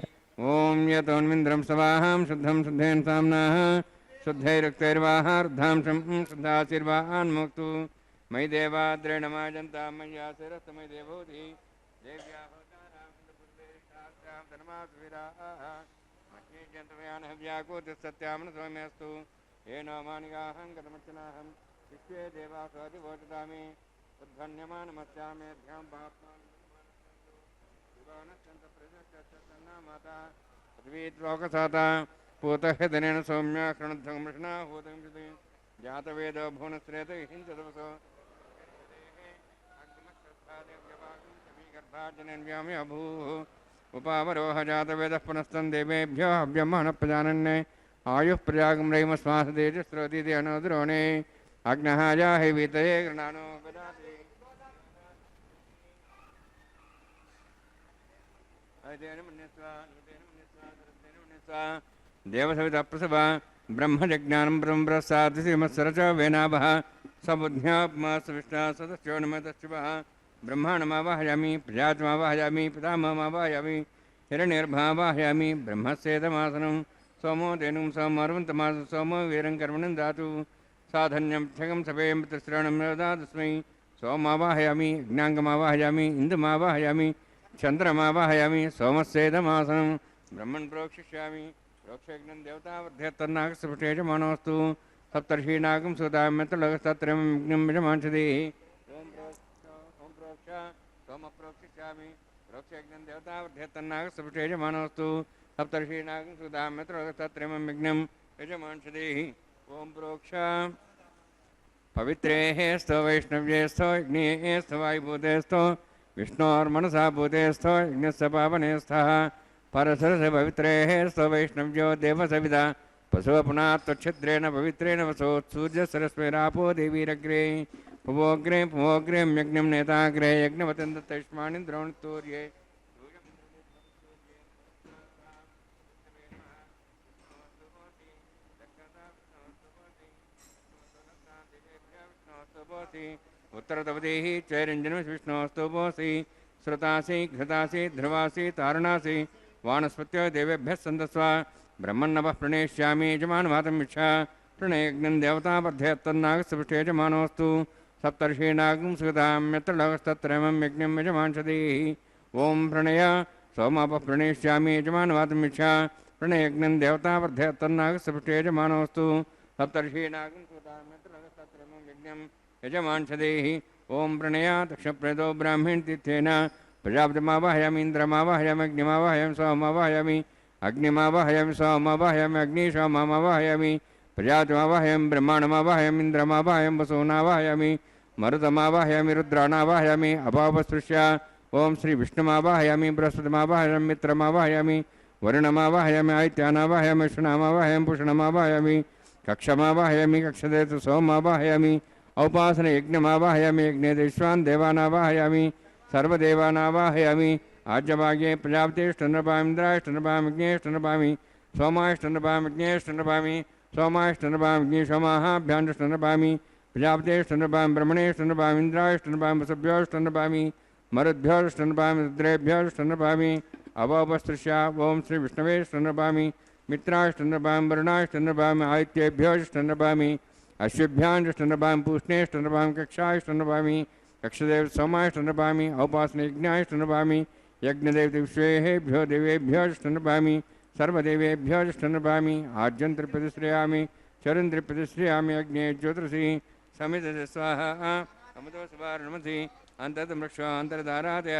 ఓం యతోన్మింద్రం సవాహం శుద్ధం శుద్ధేన సామ్నాః శుద్ధైరుక్తైర్వాహార్ధాంశం శుద్ధాశీర్వాన్ముక్తు మయి దేవాద్రేణ మాజంతా మయ్యాశిరస్తమై దేవోధి దేవ్యా సత్యామన సౌమ్యస్తు ఏనో మానిగాహం గతమర్చనాహం విశ్వే దేవాసాదివోచదామి ఉద్ధన్యమానమస్యామేభ్యాం మాతా పృథ్వీలోకసాత పూతహృదనేన సౌమ్య కృణధ్వమృష్ణా హూతం జాతవేదో భువనశ్రేత హింసదవసో గర్భార్జనేన్వ్యామి అభూ ఉపావరోహ జాతవేదః పునస్తం దేవేభ్యో హవ్యమః ప్రజానన్నే ఆయుః ప్రజాగం రైమస్మాసదేజస్రోదీతి అనోద్రోణే అగ్నః జాహి వీతయే గృణానో విదాతి దేవసవిత ప్రసవ బ్రహ్మజజ్ఞానం బ్రహ్మప్రసాదిమత్సరచ వేనాభః సబుద్ధ్యాత్మాసవిష్ణా సదస్యోన్మతశివః బ్రహ్మాణమావాహయామి ప్రజాతమావాహయామి పితామహమావాహయామి హిరణ్యర్భావాహయామి బ్రహ్మస్యేదమాసనం సోమో తేనుం సోమర్వంతమాసం సోమో వీరం కర్మణం దాతు సాధన్యం క్షగం సభేయం శ్రవణం దాతస్మై సోమావాహయామి జ్ఞాంగమావాహయామి ఇందుమావాహయామి చంద్రమావాహయామి సోమస్యేదమాసనం బ్రహ్మణ్ ప్రోక్షిష్యామి ప్రోక్షయజ్ఞం దేవతావర్ధ్యతన్నాగస్పృష్టేజమానోస్తు సప్తర్షీనాగం సుతామ్యతలగస్తత్రం యజ్ఞం యజమాంసది సోమ ప్రోక్షిష్యామి ప్రోక్షయజ్ఞం దేవతావర్ధ్యతన్నాగస్పృష్టేజమానోస్తు సప్తర్షీనాగం సుతామ్యతలగస్తత్రం యజ్ఞం యజమాంసది ఓం ప్రోక్ష పవిత్రేః స్థో వైష్ణవ్యేస్థో యజ్ఞేస్థో వాయుభూతేస్థో విష్ణోర్మనసా భూతేస్థో యజ్ఞస్య పావనేస్థః పరసరస పవిత్రేః స్థో వైష్ణవ్యో దేవసవిదా పశువపునాత్వచ్ఛిద్రేణ పవిత్రేణ వసోత్సూర్యసరస్వైరాపో దేవీరగ్రే పువోగ్రే యజ్ఞం నేతాగ్రే యజ్ఞవతం దత్తయుష్మాణి ద్రోణితూర్యే उत्तरतवदेहि चैरंजनम विष्णोस्तुपोसि श्रुतासि घृतासि ध्रुवासि तारुणासि वानस्पत्यो देवेभ्यः सन्दस्व ब्रह्मन्नवः प्रणेष्यामि यजमानमातं इच्छा प्रणयज्ञं देवतापध्यत्तन्नागस्पृष्टे यजमानोऽस्तु सप्तर्षीणागं सुगतां यत्र लोकस्तत्रयमं यज्ञं यजमांसति ओं प्रणय सोमापः प्रणेष्यामि यजमानमातं इच्छा प्रणयज्ञं देवतापध्यत्तन्नागस्पृष्टे यजमानोऽस्तु सप्तर्षीणागं सुगतां यत्र लोकस्तत्रयमं यज्ञं यजमांसदेहि ओं प्रणया दक्षप्रदो ब्राह्मण तीर्थेन प्रजापतिमावाहयामि इंद्रमावाहयामि अग्निमावाहयामि सोममावाहयामि अग्निमावाहयामि सोममावाहयामि अग्निशोममावाहयामि ప్రజాతిమావాహయం బ్రహ్మాణమావాహయం ఇంద్రమావాహయం వసూనావాహయామి మరుతమావాహయామి రుద్రాణావాహయామి అపాపస్పృశ్య ఓం శ్రీ విష్ణుమావాహయామి బృహస్పతిమావాహయామి మిత్రమావాహయామి వరుణమావాహయామి ఆదిత్యానావాహయామి విష్ణునామావాహయం భూషణమావాహయామి కక్షమావాహయామి కక్షదేతు సోమావాహయామి ఔపాసన యజ్ఞమావాహయామి యజ్ఞే విశ్వాన్ దేవానావాహయామి సర్వదేవానావాహయామి ఆజ్యభాగ్యే ప్రజాపతిష్టనపామింద్రాష్టనపామి యజ్ఞేష్టనపామి సోమాష్టనపామి యజ్ఞేష్టనపామి సోమాష్టనపామి యజ్ఞే సోమాభ్యాండష్టనపామి ప్రజాపతిష్టనపామి బ్రహ్మణేష్టనపామి ఇంద్రాష్టనపామి వసుభ్యోష్టనపామి మరుద్భ్యోష్టనపామి రుద్రేభ్యోష్టనపామి అవోపస్పృశ్య ఓం శ్రీ విష్ణవేష్టనపామి మిత్రాష్టనపామి వరుణాష్టనపామి ఆదిత్యేభ్యోష్టనపామి అశ్వభ్యాండష్టనపామి పూష్ణేష్టనపామి కక్షాష్టనపామి కక్షదేవ సోమాష్టనపామి ఔపాసన యజ్ఞాష్టనపామి యజ్ఞదేవత విశ్వేభ్యో దేవేభ్యోష్టనపామి సర్వదేవేభ్యోష్టనపామి ఆజ్యం త్రిప్రతిశ్రయామి చరుం త్రిప్రతిశ్రయామి అగ్నే జ్యోతిషి సమిత స్వాహ అమృతో సువారణమసి అంతర్మృక్ష అంతర్ధారాదయ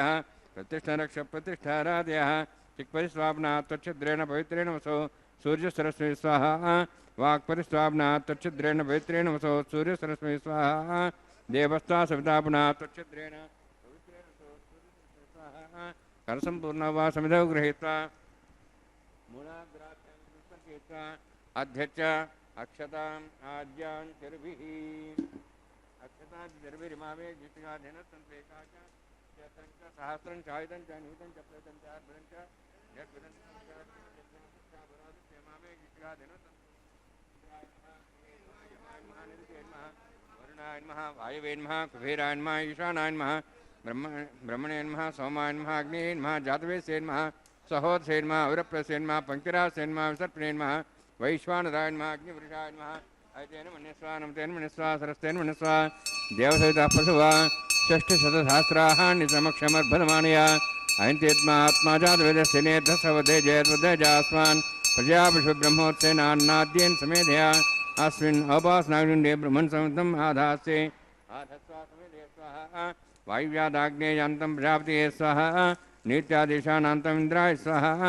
ప్రతిష్ఠరక్ష ప్రతిష్ఠారాదయ చిక్పరిస్వాప్నా త్వచ్ఛద్రేణ పవిత్రేణ వసో సూర్యసరస్వతి స్వాహ వాక్పరిస్వాప్నా త్వచ్ఛద్రేణ పవిత్రేణ వసో సూర్యసరస్వతి స్వాహ దేవస్థా సవితాపునా త్వచ్ఛద్రేణ పవిత్రేణ వసో సూర్యసరస్వతి స్వాహ కరసంపూర్ణ వా సమిధౌ గృహీత్వా మూలాగ్రాహ్య అధ్యక్ష అక్షతాం ఆజ్యాం చర్భిః అక్షతా చర్భిరిమావే జిష్టిగాధనస్తంత్రేకాచ చేతంచ సహస్రం చాయుధం చ నూతం చ ప్రేతం చ అర్భుతం చ యద్భుతం చ బరాదు క్షేమావే జిష్టిగాధనస్తం వరుణాయ నమః వాయవే నమః కుబేరాయ నమః ఈశానాయ నమః బ్రహ్మణే నమః సోమాయ నమః అగ్నే నమః జాతవేసే నమః సహోదసే నమః ఔరప్రసే నమః పంకిరాసే నమః విసర్పణే నమః వైశ్వానరాయ నమః అగ్నిపురుషాయ నమః ఐతేన మన్యస్వా నమతేన మన్యస్వా సరస్తేన మన్యస్వా దేవసవిత పశువ షష్ఠశతసహస్రాహాన్ని సమక్షమర్భదమానయ అయంతేత్మా ఆత్మాజాతవేదస్య నేర్ధసవదే జయద్వదజాస్మాన్ ప్రజాపశు బ్రహ్మోత్సేనాన్నాద్యేన్ సమేధయ అస్మిన్ ఔపాసనాగ్నిండే బ్రహ్మన్ సంతం ఆధాస్తే ఆధస్వా సమేధయ స్వాహ వాయువ్యాదాగ్నేయాంతం ప్రజాపతియే స్వాహ నిత్యాదేశానాంతం ఇంద్రాయ స్వాహ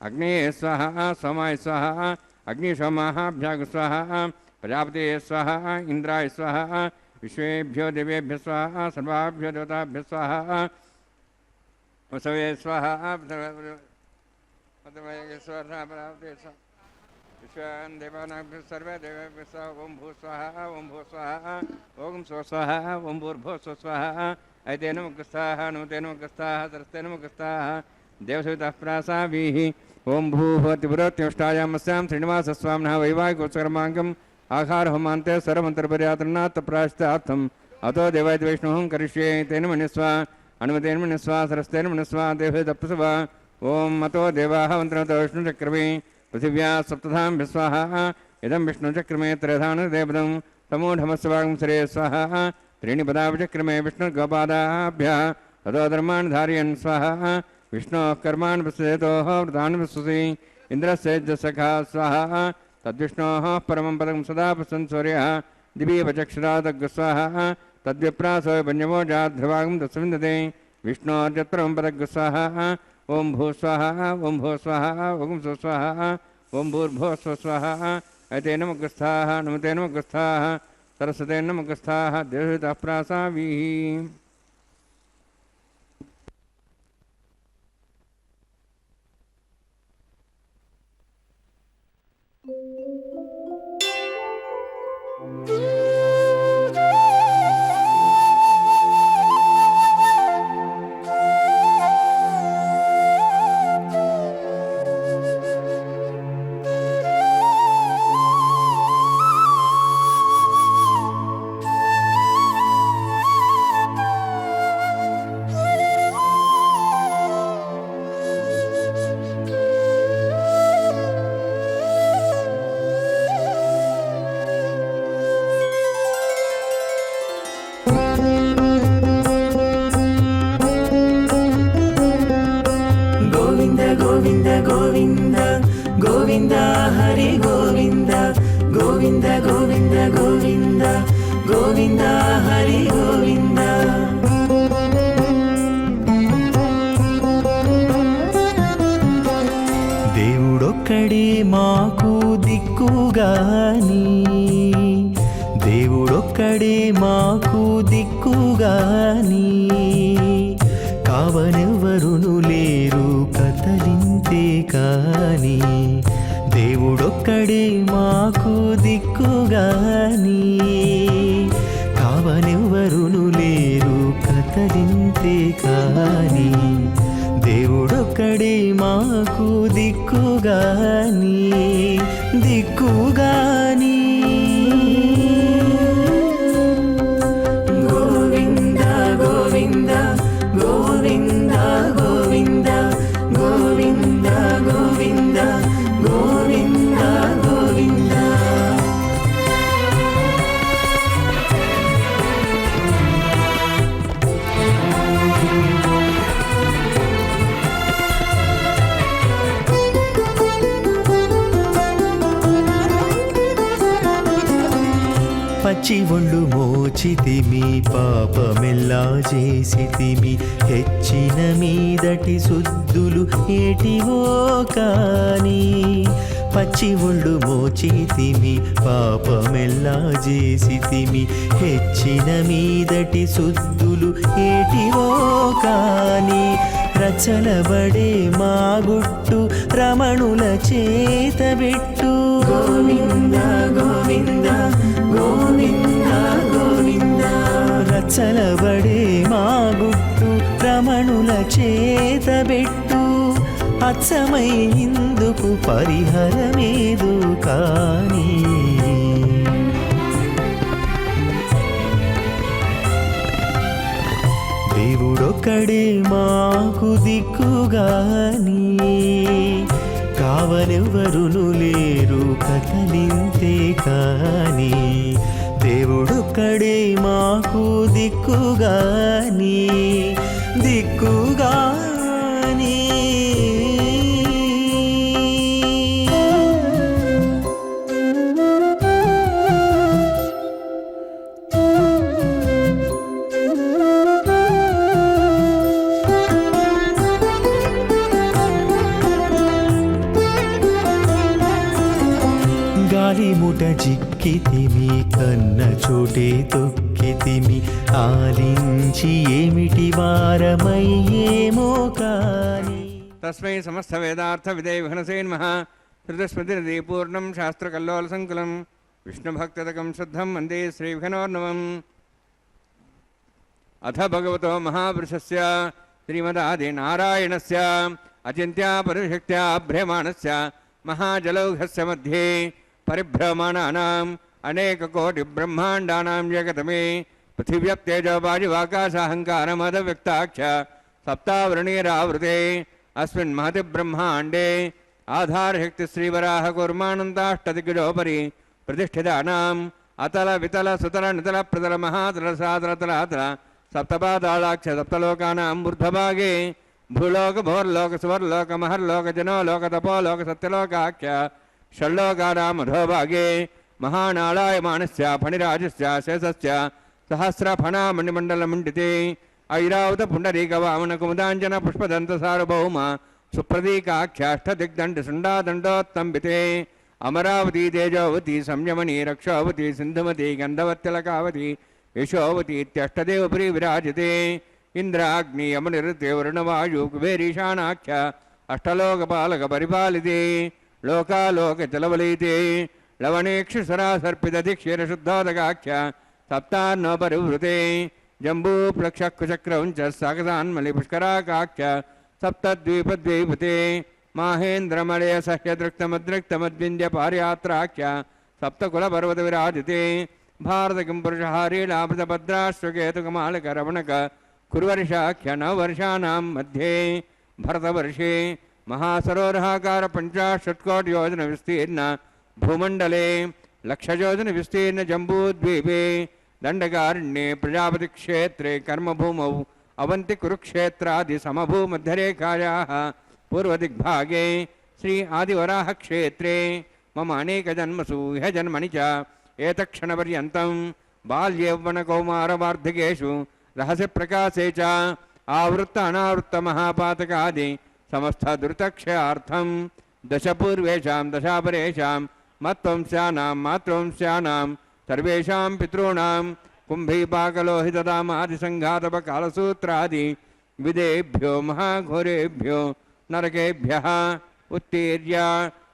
అగ్నేయ స్వాహ సోమాయ స్వాహ అగ్నిశోమాభ్యాగ స్వాహ ప్రజాపతియే స్వాహ ఇంద్రాయ స్వాహ విశ్వేభ్యో దేవేభ్య స్వాహ సర్వాభ్యో దేవతాభ్య స్వాహ వసవే స్వాహ విశ్వాన్ దేవానాభ్య సర్వే దేవేభ్య స్వాహ ఓం భూ స్వాహ ఓం భూ స్వాహ ఓం స్వస్వాహ ఓం భూర్భో స్వస్వాహ ఐతేన ముఖస్థాః నమతేన ముఖస్థాః సరస్తేన ముఖస్థాః దేవసవితః ప్రాసాభిః ఓం భూభవతిపురోత్యష్టాయామస్యాం శ్రీనివాసస్వామినः వైవాహికోత్సకర్మాంగం ఆహారహోమాంతే సర్వమంత్రపర్యాతనాత్ ప్రాశ్చార్థం అతో దేవాయత వైష్ణవం కరిష్యే తేన మన్యస్వ అనుమతేన మన్యస్వ సరస్తేన మన్యస్వ దేవసవితః ఓం అతో దేవాः మంత్రమతో విష్ణుచక్రమే పృథివ్యా సప్తధాం విశ్వాహ ఇదం విష్ణుచక్రమే త్రేధాన దేవదం సమూఢమస్వాగం శ్రే స్వాహ त्रीणि पदावचक्रमे विष्णुर्गोपादाभ्यः ततो धर्मान् धारयन् स्वाहा विष्णोः कर्मान् विश्वसेतोः व्रतान् विश्वसि इन्द्रस्य सखा स्वाहा तद्विष्णोः परमं पदं सदा पश्यन् सूर्यः दिवीपचक्षुरादग् स्वाहा तद्विप्रासो वन्यवोजाध्रुवागं तस्मिन्दते विष्णोर्यत्परमं पदग् स्वाहा ओं भूस्वाहा ओं भूस्वाहा ओं सुस्वाहा ओं भूर्भुवः स्वस्वाहा ऐते नमगस्थाः नमते नमगस्थाः सरस्वते नमगस्थाः देवसवितः प्रासाभिः దిక్కుగాని దేవుడొక్కడే మాకు దిక్కుగాని కావనెవ్వరును లేరు కథలింతే కాని దేవుడొక్కడే మాకు దిక్కుగాని కావనెవ్వరును లేరు కథలింతే కాని దేవుడొక్కడే మాకు దిక్కుగాని దిక్కుగాని గోవింద గోవింద గోవింద గోవింద గోవింద గోవింద గోవింద గోవింద పచ్చి ఒళ్ళు మోచితిమి పాపమెల్లా చేసితిమి హెచ్చిన మీదటి శుద్ధులు ఏటివో కాని పచ్చి ఒళ్ళు మోచితిమి పాపమెల్లా చేసితిమి హెచ్చిన మీదటి శుద్ధులు ఏటివో కాని రచలబడే మా గుట్టు రమణుల చేతబెట్టు గోవింద గోవింద గోవింద గోవింద రచలబడే మా గుట్టు రమణుల చేతబెట్టు అచ్చమై ఇందుకు పరిహరమేదు కాని దేవుడొక్కడే మాకు దిక్కుగాని కావనెవ్వరును లేరు కథలింతే కాని దేవుడొక్కడే మాకు దిక్కుగాని దిక్కుగాని గాలిముట చిక్కితిమి కన్న చోటే తొక్కితిమి ఆలించి ఏమిటి వారమయ్యేమో కాని తస్మై సమస్త వేదార్థ విదయ విఘ్నసేన్మః శృతస్మృతిర్ది పూర్ణం శాస్త్రకల్లోల సంకులం విష్ణుభక్తదకం శుద్ధం వందే శ్రీవిఘ్నోర్ణవం. అథ భగవతో మహాపురుషస్య శ్రీమదాదినారాయణస్య అచింత్యా పరిశక్త్యా భ్రమాణస్య మహాజలౌఘస్య మధ్యే పరిభ్రమాణానాం అనేకకోటి బ్రహ్మాండానాం జగతమే పృథివ్యప్తేజోవాయువాకాశాహంకారమదవ్యక్తాక్ష సప్తావృణీరావృతే అస్మిన్ మహతి బ్రహ్మాండే ఆధారశక్తి శ్రీవరాహ కూర్మానందాష్టదిగ్గజోపరి ప్రతిష్ఠితానాం అతల వితల సుతల నితల ప్రతల మహాతల సాతల తలాతల సప్తపాతాళాక్ష సప్తలోకానాం ఊర్ధ్వభాగే భూలోక భోర్లోక సువర్లోక మహర్లోక జనోలోక తపోలోక సత్యలోకాఖ్య షణ్లోకానాం అధోభాగే మహానాళాయమానస్య ఫణిరాజస్య శేషస్య సహస్రఫణామణిమండలమండితే ఐరావత పుండరీక వామన కుముదాంజన పుష్పదంత సార్వభౌమ సుప్రతీకాఖ్యాష్టదిగ్దండ శుండాదండోత్తంబితే అమరావతి తేజోవతి సంయమని రక్షోవతి సింధుమతి గంధవత్తిలకావతి యశోవతి ఇత్యష్టదేవపురి విరాజితే ఇంద్రాగ్ని యమనిరుతే వరుణవాయు కుబేరీశానాఖ్య అష్టలోకపాలక పరిపాలితే లోకాలోక జలవలైతే లవణేక్షుసరాసర్పితధిక్షీర శుద్ధోదకాఖ్య సప్తాన్నో పరివృతే జంబూప్లక్షకుచక్రం చ సాగసాన్మలి పుష్కరాకాఖ్య సప్తద్వీపద్వీపతే మాహేంద్రమలయ సహ్యదృక్తమద్రిక్తమద్వింద్య పార్యాత్రాఖ్య సప్తకులపర్వత విరాజితే భారతకిం పురుషహారీలాభృతభద్రాశ్వకేతుకమాలక రమణక కుర్వర్షాఖ్య నవవర్షాణం మధ్యే భరతవర్షే మహాసరోరహాకార పంచాశత్కోటియోజన విస్తీర్ణ భూమండలే లక్షయోజన విస్తీర్ణ జంబూద్వీపే దండకారణ్యే ప్రజాపతి క్షేత్రే కర్మభూమౌ అవంతి కురుక్షేత్రాది సమభూమధ్యరేఖాయాः పూర్వదిగ్భాగే శ్రీ ఆదివరాహ క్షేత్రే మమ అనేక జన్మసు ఇహ జన్మని చ ఏతక్షణపర్యంతం బాల్యౌవనకౌమారవార్ధకేషు రహస్య ప్రకాశే చ ఆవృత్త అనావృత్త మహాపాతకాది సమస్త దురితక్షయార్థం దశపూర్వేషాం దశాపరేషాం మత్వంశానాం మాతృవంశానాం సర్వేషాం పితॄణాం కుంభీపాకలోహితదామాదిసంఘాతపకాలసూత్రాది విదేభ్యో మహాఘోరేభ్యో నరకేభ్యः ఉత్తీర్య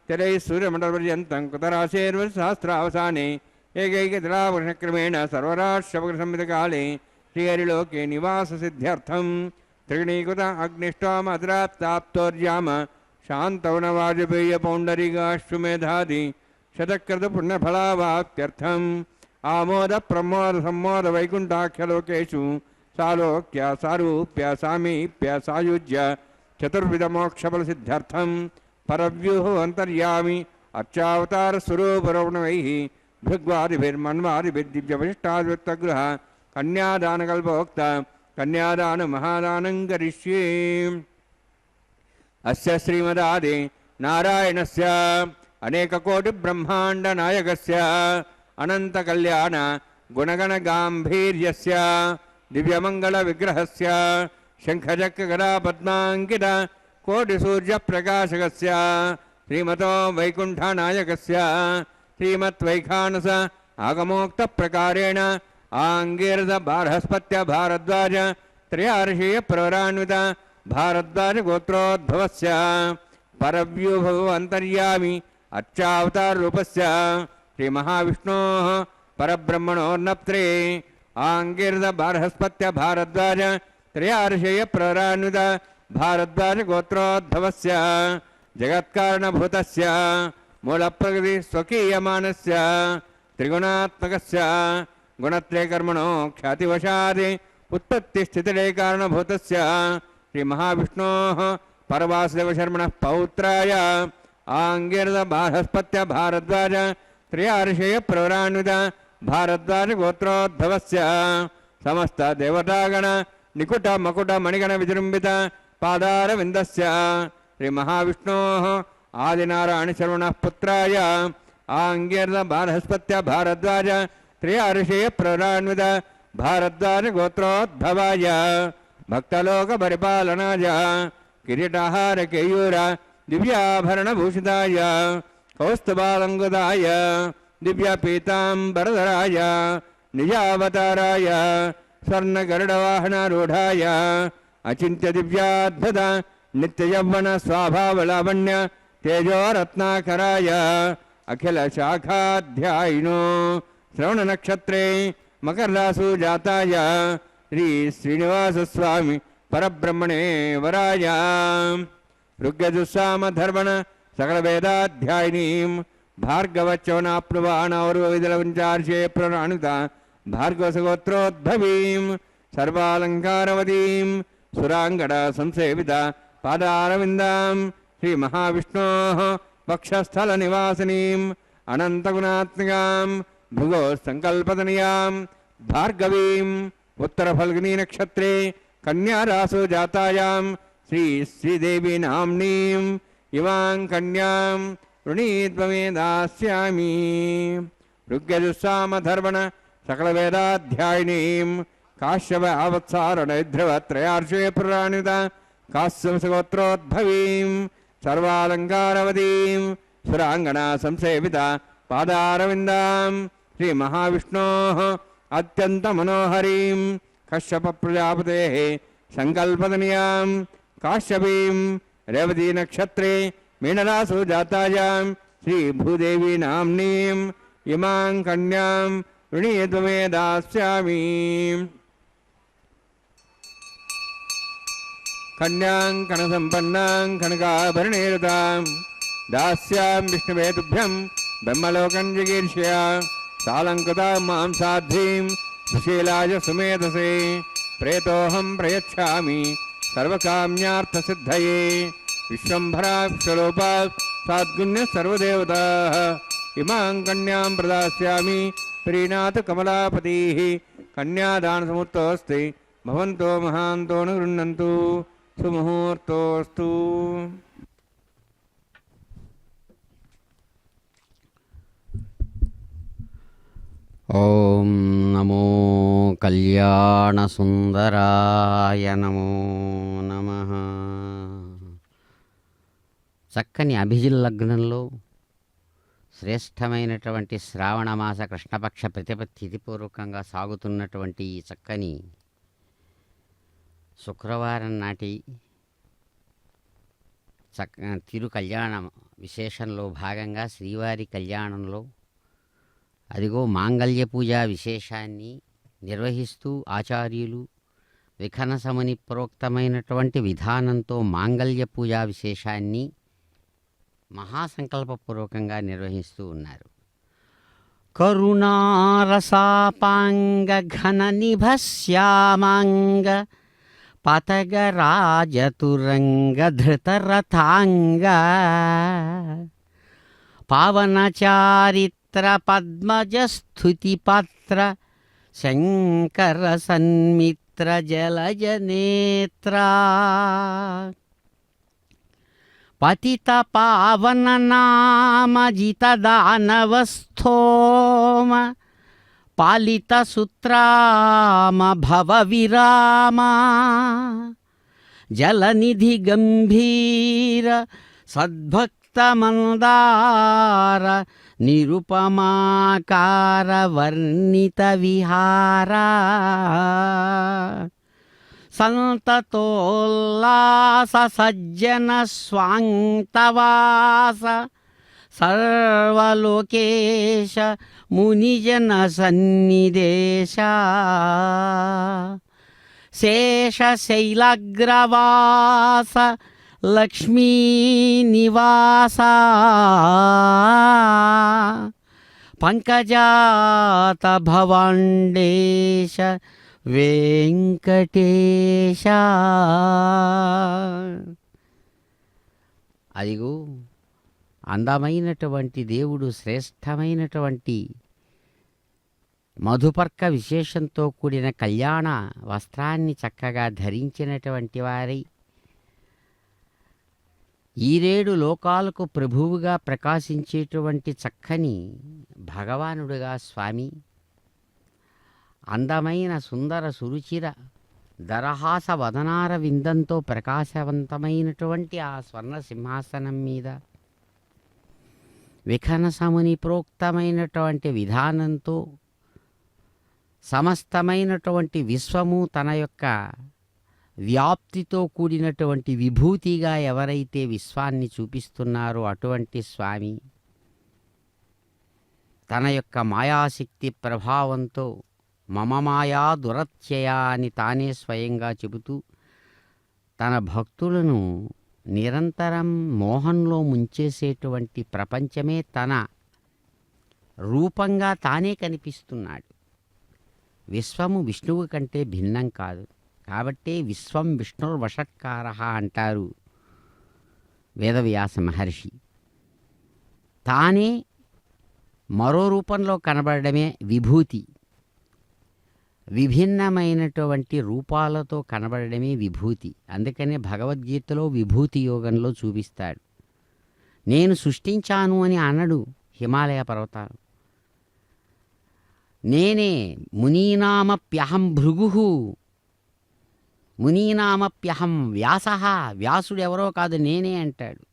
తిరైः సూర్యమండలపర్యంతం కుతరాశేర్వసహస్రావసానే ఏకైకతిలావర్షక్రమేణ సర్వరాష్ట్రవగ్రసంహితకాలే శ్రీహరిలోకే నివాససిద్ధ్యర్థం త్రిగణీకృత అగ్నిష్టామద్రాప్తాప్తోర్యామ శాంతవనవాజపేయ పౌండరీకాశ్వమేధాది శతకృతపుణ్యఫలావాప్త్యర్థం ఆమోద ప్రమోద సంమోద వైకుంఠాఖ్యలోకేషు సాలోక్య సారూప్య సామీప్య సాయుజ్య చతుర్విధమోక్షఫలసిద్ధ్యర్థం పరవ్యూహో అంతర్యామి అర్చావతార స్వరూపరౌణవైః భృగ్వాదిభిర్మన్వాదిభిర్దివ్యవిశిష్టాద్విత్తగృహ కన్యాదానకల్పోక్త కన్యాదాన మహాదానం కరిష్యే. అస్య శ్రీమదాది నారాయణస్య అనేకకోటి బ్రహ్మాండ నాయకస్య అనంత కళ్యాణ గుణగణ గాంభీర్యస్య దివ్యమంగళ విగ్రహస్య శంఖచక్ర గదా పద్మాంకిత కోటి సూర్య ప్రకాశకస్య శ్రీమతో వైకుంఠ నాయకస్య శ్రీమద్వైఖానస ఆగమోక్త ప్రకారేణ ఆంగీరద బార్హస్పత్య భారద్వాజ త్రయార్షీయ ప్రవరాన్విత భారద్వాజ గోత్రోద్భవస్య పరవ్యూభవ అంతర్యామి అర్చావతార రూపస్య శ్రీ మహావిష్ణోః పరబ్రహ్మణోర్నప్త్రే ఆంగీరద బార్హస్పత్య భారద్వాజ త్రయార్షీయ ప్రవరాన్విత భారద్వాజ గోత్రోద్భవస్య జగత్కారణభూతస్య మూలప్రకృతి స్వకీయమానస్య త్రిగుణాత్మకస్య గుణత్రయకర్మణో ఖ్యాతివశాది ఉత్పత్తిస్థితిలే కారణభూతస్య శ్రీ మహావిష్ణోః పరవాసుదేవశర్మణః పౌత్రాయ ఆంగీరద బార్హస్పత్య భారద్వాజ త్రయార్షేయ ప్రవరాన్విత భారద్వాజ గోత్రోద్భవస్య సమస్త దేవతాగణ నికుట మకుట మణిగణ విజృంభిత పాదారవిందస్య శ్రీ మహావిష్ణోః ఆదినారాయణ శర్మణః పుత్రాయ ఆంగీరద బార్హస్పత్య భారద్వాజ త్రయార్షేయ ప్రవరాన్విత భారద్వాజ గోత్రోద్భవాయ భక్తలోక పరిపాలనాయ కిరీటహార కేయూర దివ్యాభరణభూషితాయ కౌస్తుభాలంగుదాయ దివ్యపీతాంబరధరాయ నిజావతారాయ స్వర్ణగరుడవాహనారూఢాయ అచింత్య దివ్యాద్భుత నిత్యయౌవన స్వాభావలావణ్య తేజోరత్నాకరాయ అఖిల శాఖాధ్యాయినో శ్రవణ నక్షత్రే మకరరాసు జాతాయ శ్రీ శ్రీనివాసస్వామి పరబ్రహ్మణే వరాయ ఋగ్యజుస్సామధర్మణ సకల వేదాధ్యాయినీం భార్గవచ్చవనాప్నువాణౌర్వవిదలవంచార్షే ప్రణానుత భార్గవసగోత్రోద్భవీం సర్వాలంకారవతీం సురాంగడ సంసేవిత పాదారవిందాం శ్రీ మహావిష్ణోః వక్షస్థల నివాసినీం అనంతగుణాత్మికాం భృగో సంకల్పతనయాం భార్గవీం ఉత్తర ఫల్గునీ నక్షత్రే కన్యారాసో జాతాయాం శ్రీ శ్రీదేవి నామ్నీం ఇవాం కన్యాం వృణీత్వమే దాస్యామి ఋగ్యజుస్సామధర్మణ సకల వేదాధ్యాయినీం కాశ్యప ఆవత్సారణైధ్రవ త్రయార్షే పురాణిత కాశ్యపగోత్రోద్భవీం సర్వాలంకారవతీం సురాంగణ సంసేవిత పాదారవిందాం శ్రీ మహావిష్ణోః అత్యంత మనోహరీం కశ్యప ప్రజాపతేః సంకల్పతనయాం కాశ్యపీం రేవతీ నక్షత్రే మీనరాసో జాతాయాం శ్రీ భూదేవి నామ్నీం ఇమాం కన్యాం వృణీత్వమే దాస్యామి కన్యాం కణసంపన్నాం కనకాభరణేరుతాం దాస్యాం విష్ణువే తుభ్యం బ్రహ్మలోకం జిగీర్ష్యా సాలంకృతాం మాం సాధ్వీం సుశీలాయ సుమేధసే ప్రేతోహం ప్రయచ్ఛామి సర్వకామ్యార్థసిద్ధయే విశ్వంభరా విశ్వరూపా సాద్గుణ్య సర్వదేవతాః ఇమాం కన్యాం ప్రదాస్యామి ప్రీణాత్ కమలాపతిః కన్యాదానసముహూర్తోऽస్తి భవంతో మహాంతో న గృహ్ణन्तు సుముహూర్తోऽస్తు. ఓం నమో కళ్యాణసుందరాయ నమో నమః. చక్కని అభిజిల్ లగ్నంలో శ్రేష్టమైనటువంటి శ్రావణమాస కృష్ణపక్ష తిథిపూర్వకంగా సాగుతున్నటువంటి ఈ చక్కని శుక్రవారం నాటి తిరు కళ్యాణం విశేషంలో భాగంగా శ్రీవారి కళ్యాణంలో అదిగో మాంగళ్య పూజా విశేషాన్ని నిర్వహిస్తూ ఆచార్యులు విఖనసముని ప్రోక్తమైనటువంటి విధానంతో మాంగళ్య పూజా విశేషాన్ని మహాసంకల్పపూర్వకంగా నిర్వహిస్తూ ఉన్నారు. కరుణారసాపాంగ ఘన నిభశ్యామాంగ పతగరాజతురంగ ధృతరథాంగ పావనచారిత్ర పద్మజస్థుతిపత్ర శంకర సన్మిత్ర జలజనేత్రా పతిత పావన నామజిత దానవస్థోమ పాలిత సుత్రామ భవ విరామ జలనిధి గంభీర సద్భక్త మందార నిరుపమాకార వర్ణిత విహార సంతతోల్లాస సజ్జన స్వాంతవాస సర్వలోకేశ మునిజన సన్నిదేశ శేషశైలగ్రవాస లక్ష్మీనివాస పంకజాత భవాండేశ వెంకటేశ. అదిగో అందమైనటువంటి దేవుడు శ్రేష్టమైనటువంటి మధుపర్క విశేషంతో కూడిన కళ్యాణ వస్త్రాన్ని చక్కగా ధరించినటువంటి వారై ఈరేడు లోకాలకు ప్రభువుగా ప్రకాశించేటువంటి చక్కని భగవానుడుగా స్వామి అందమైన సుందర సురుచిర దరహాస వదనార విందంతో ప్రకాశవంతమైనటువంటి ఆ స్వర్ణ సింహాసనం మీద విఖనసముని ప్రోక్తమైనటువంటి విధానంతో సమస్తమైనటువంటి విశ్వము తన యొక్క వ్యాప్తితో కూడినటువంటి విభూతిగా ఎవరైతే విశ్వాన్ని చూపిస్తున్నారో అటువంటి స్వామి తన యొక్క మాయాశక్తి ప్రభావంతో మమ మాయా దురత్యయ అని తానే స్వయంగా చెబుతూ తన భక్తులను నిరంతరం మోహంలో ముంచేసేటువంటి ప్రపంచమే తన రూపంగా తానే కనిపిస్తున్నాడు. విశ్వము విష్ణువు కంటే భిన్నం కాదు కాబట్టే విశ్వం విష్ణుర్వషట్కార అంటారు వేదవ్యాస మహర్షి. తానే మరో రూపంలో కనబడమే విభూతి. విభిన్నమైనటువంటి రూపాలతో కనబడమే విభూతి. అందుకనే భగవద్గీతలో విభూతి యోగంలో చూపిస్తాడు. నేను సృష్టించాను అని అనడు హిమాలయ పర్వతాలు. నేనే మునీనామప్యహం భృగు, మునీనామప్యహం వ్యాస, వ్యాసుడెవరో కాదు నేనే అంటాడు.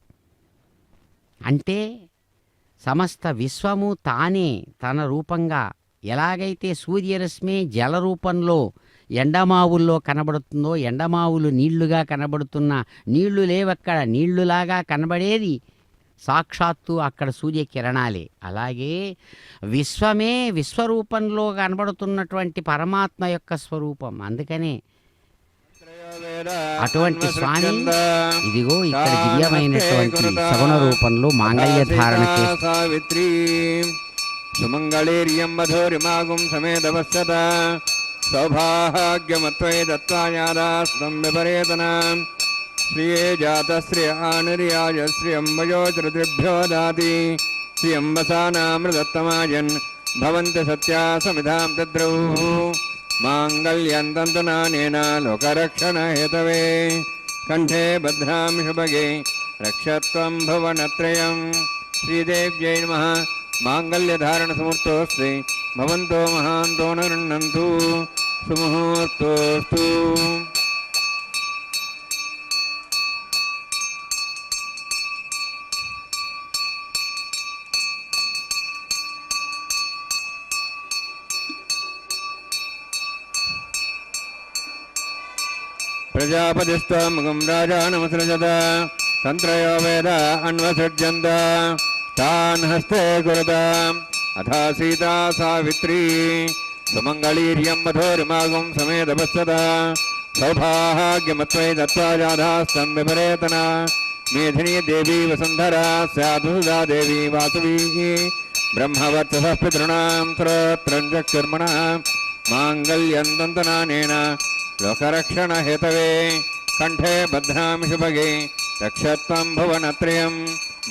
అంటే సమస్త విశ్వము తానే తన రూపంగా ఎలాగైతే సూర్యరశ్మి జల రూపంలో ఎండమావుల్లో కనబడుతుందో, ఎండమావులు నీళ్లుగా కనబడుతున్న నీళ్లు లేవక్కడ నీళ్లులాగా కనబడేది సాక్షాత్తు అక్కడ సూర్యకిరణాలే. అలాగే విశ్వమే విశ్వరూపంలో కనబడుతున్నటువంటి పరమాత్మ యొక్క స్వరూపం. అందుకనే అటువంటి స్వామి ఇదిగో ఇక్కడ దివ్యమైనటువంటి సగుణ రూపంలో మాంగళ్య ధారణ చేస్తూ సుమంగళీర్యం మధురిమాగుం సమేతవస్యత సౌభాగ్యమత్వై దత్తాయాదాస్తం విపరేతన శ్రియే జాతశ్రియ ఆనుర్యాయ శ్రియం వయోచృతిభ్యో దాతి శ్రియం వసానామృతత్తమాయన్ భవంతి సత్యా సమిధాం తద్రౌ మాంగళ్యం తంతునానేన లోకరక్షణ హేతవే కంఠే భద్రాం శుభగే రక్షత్వం భువనత్రయం. శ్రీదేవ్యై నమః. మాంగళ్యధారణ సమూర్తోస్తి భవంతో మహాంతో నృణ్ణంతు సుముహూర్తోస్తు. ప్రజాపతిస్త్వముఖం రాజానమసృజత తంత్రయో వేద అన్వసృజ్యంత తాన్ హస్తే కురుత అథా సీతా సావిత్రీ సుమంగళీర్యం మధోరిమాగం సమేతపశ్చత సౌభాగ్యమత్వై దత్వా జాధాస్తం విపరేతన మేధినీ దేవీ వసుంధరా స్యాదుదా దేవీ వాసవీ బ్రహ్మవర్చసః పితॄణాం శ్రోత్రం చక్షుర్మణః మాంగళ్యం దంతనానేన లోకరక్షణ హేతవే కంఠే బధ్నామి శుభగే రక్షత్వం భువనత్రయం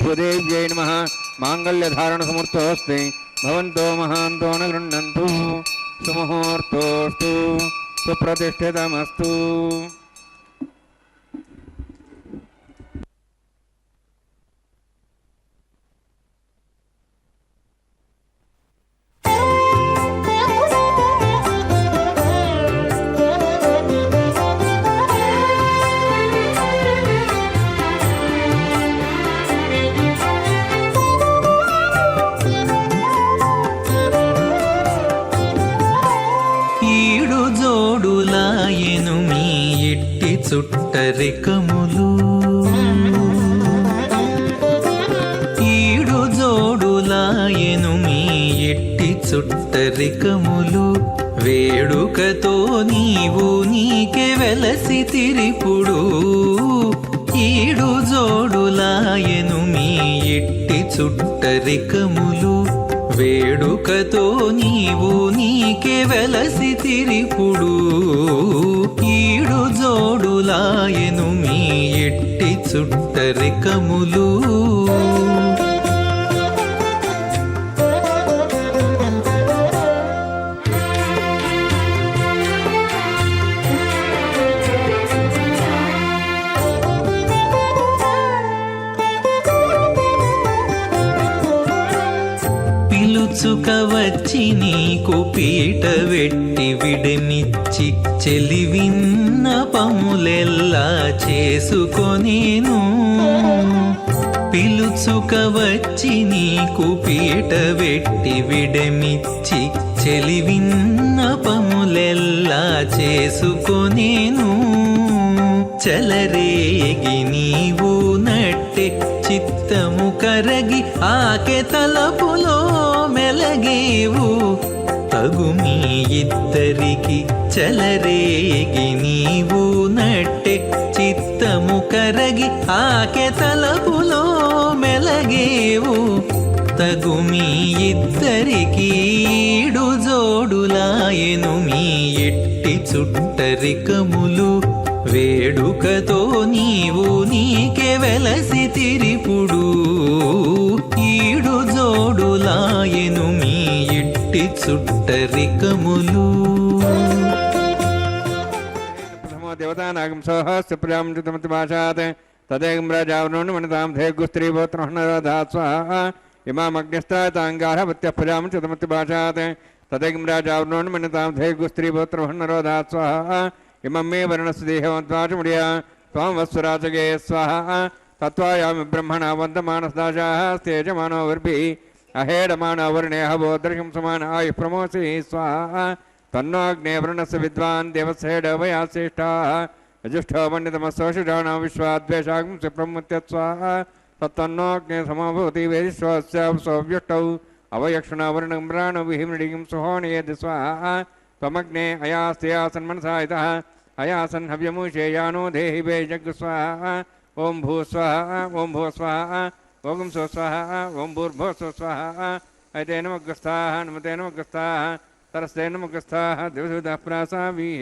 భూదేవ్యై నమః మాంగళ్యధారణ సమృద్ధోస్తి భవంతో మహాంతో న గృహ్ణन्तు సుముహూర్తోస్తు సుప్రతిష్ఠితమస్తు. ఈడు జోడులాయెను మీ ఇట్టి చుట్టరికములు ఈడు జోడులాయెను మీ ఇట్టి చుట్టరికములు వేడుకతో నీవు నీకే వెలసి తిరిపుడు ఈడు జోడులాయెను మీ ఇట్టి చుట్టరికములు వేడుకతో నీవు నీకే వెలసి తిరిపుడు ఈడు జోడులాయెను మీ ఎట్టి చుట్టరికములు. పిలుచుక వచ్చి నీకు పీట వెట్టి విడమిచ్చి చెలివిన్న పములెల్లా చేసుకొనేను పిలుచుక వచ్చి నీకు పీట వెట్టి విడమిచ్చి చెలివిన్న పములెల్లా చేసుకొనేను చలరేగి నీవు నట్టె చిత్తము కరగి ఆకె తలపులో మెలగేవు తగు మీ ఇద్దరికి చలరేగి నీవు నట్టె చిత్తము కరగి ఆకె తలపులో మెలగేవు తగు మీ ఇద్దరికి ఈడు జోడులాయెను మీ ఎట్టి చుట్టరికములు వేడుకతో నీవు నీకే వెలసి తిరిపుడు ఈడు జోడులాయెను మీ ఇట్టి చుట్టరికములు. దేవతానాగం సోహస్య ప్రజాంశుతమతి భాషాత్ తదేకం రాజావరణం వనితాం ధేగు స్త్రీపుత్రహనరోధా స్వాహ ఇమామగ్నిస్తాతాంగారవత్య ప్రజాంశుతమతి భాషాత్ తదేకం రాజావరణం వనితాం ధేగు స్త్రీపుత్రహనరోధా స్వాహ ఇమం మే వర్ణస్సు దేహవద్వాచముడియా త్వం వస్సురాజగే స్వాహ తత్వాయామి బ్రహ్మణ వందమానసదాశాః తేజమానో వర్భిః అహేడమానో వర్ణే హవోదర్శం సమాన ఆయు ప్రమోసి స్వాహ తన్నోగ్నే వృణస్సు విద్వాన్ దేవసేడవయాశ్రేష్ఠాः యజుష్ఠో పండితమస్సోషిషాణో విశ్వాద్వేషాగం సుప్రముత్యత్స్వాహ తత్తన్నోగ్నే సమభూతి వేదిశ్వస్యవ్యుష్టౌ అవయక్షుణావరణం ప్రాణో విహిమృడిగిం సుహోణయేది స్వాహ त्वमग्ने अयास्त्यासन् मनसा इतः अयासन् हव्यमुषेयानो देहि वे जग् स्वाहा ओं भू स्वाहा ओं भू स्वाहा ओं सो स्वाहा ओं भूर्भो सो स्वाहा ऐते नमग्रस्ताः नमते नमग्रस्ताः तरस्ते नमग्रस्ताः दिवसुतः प्रासाभिः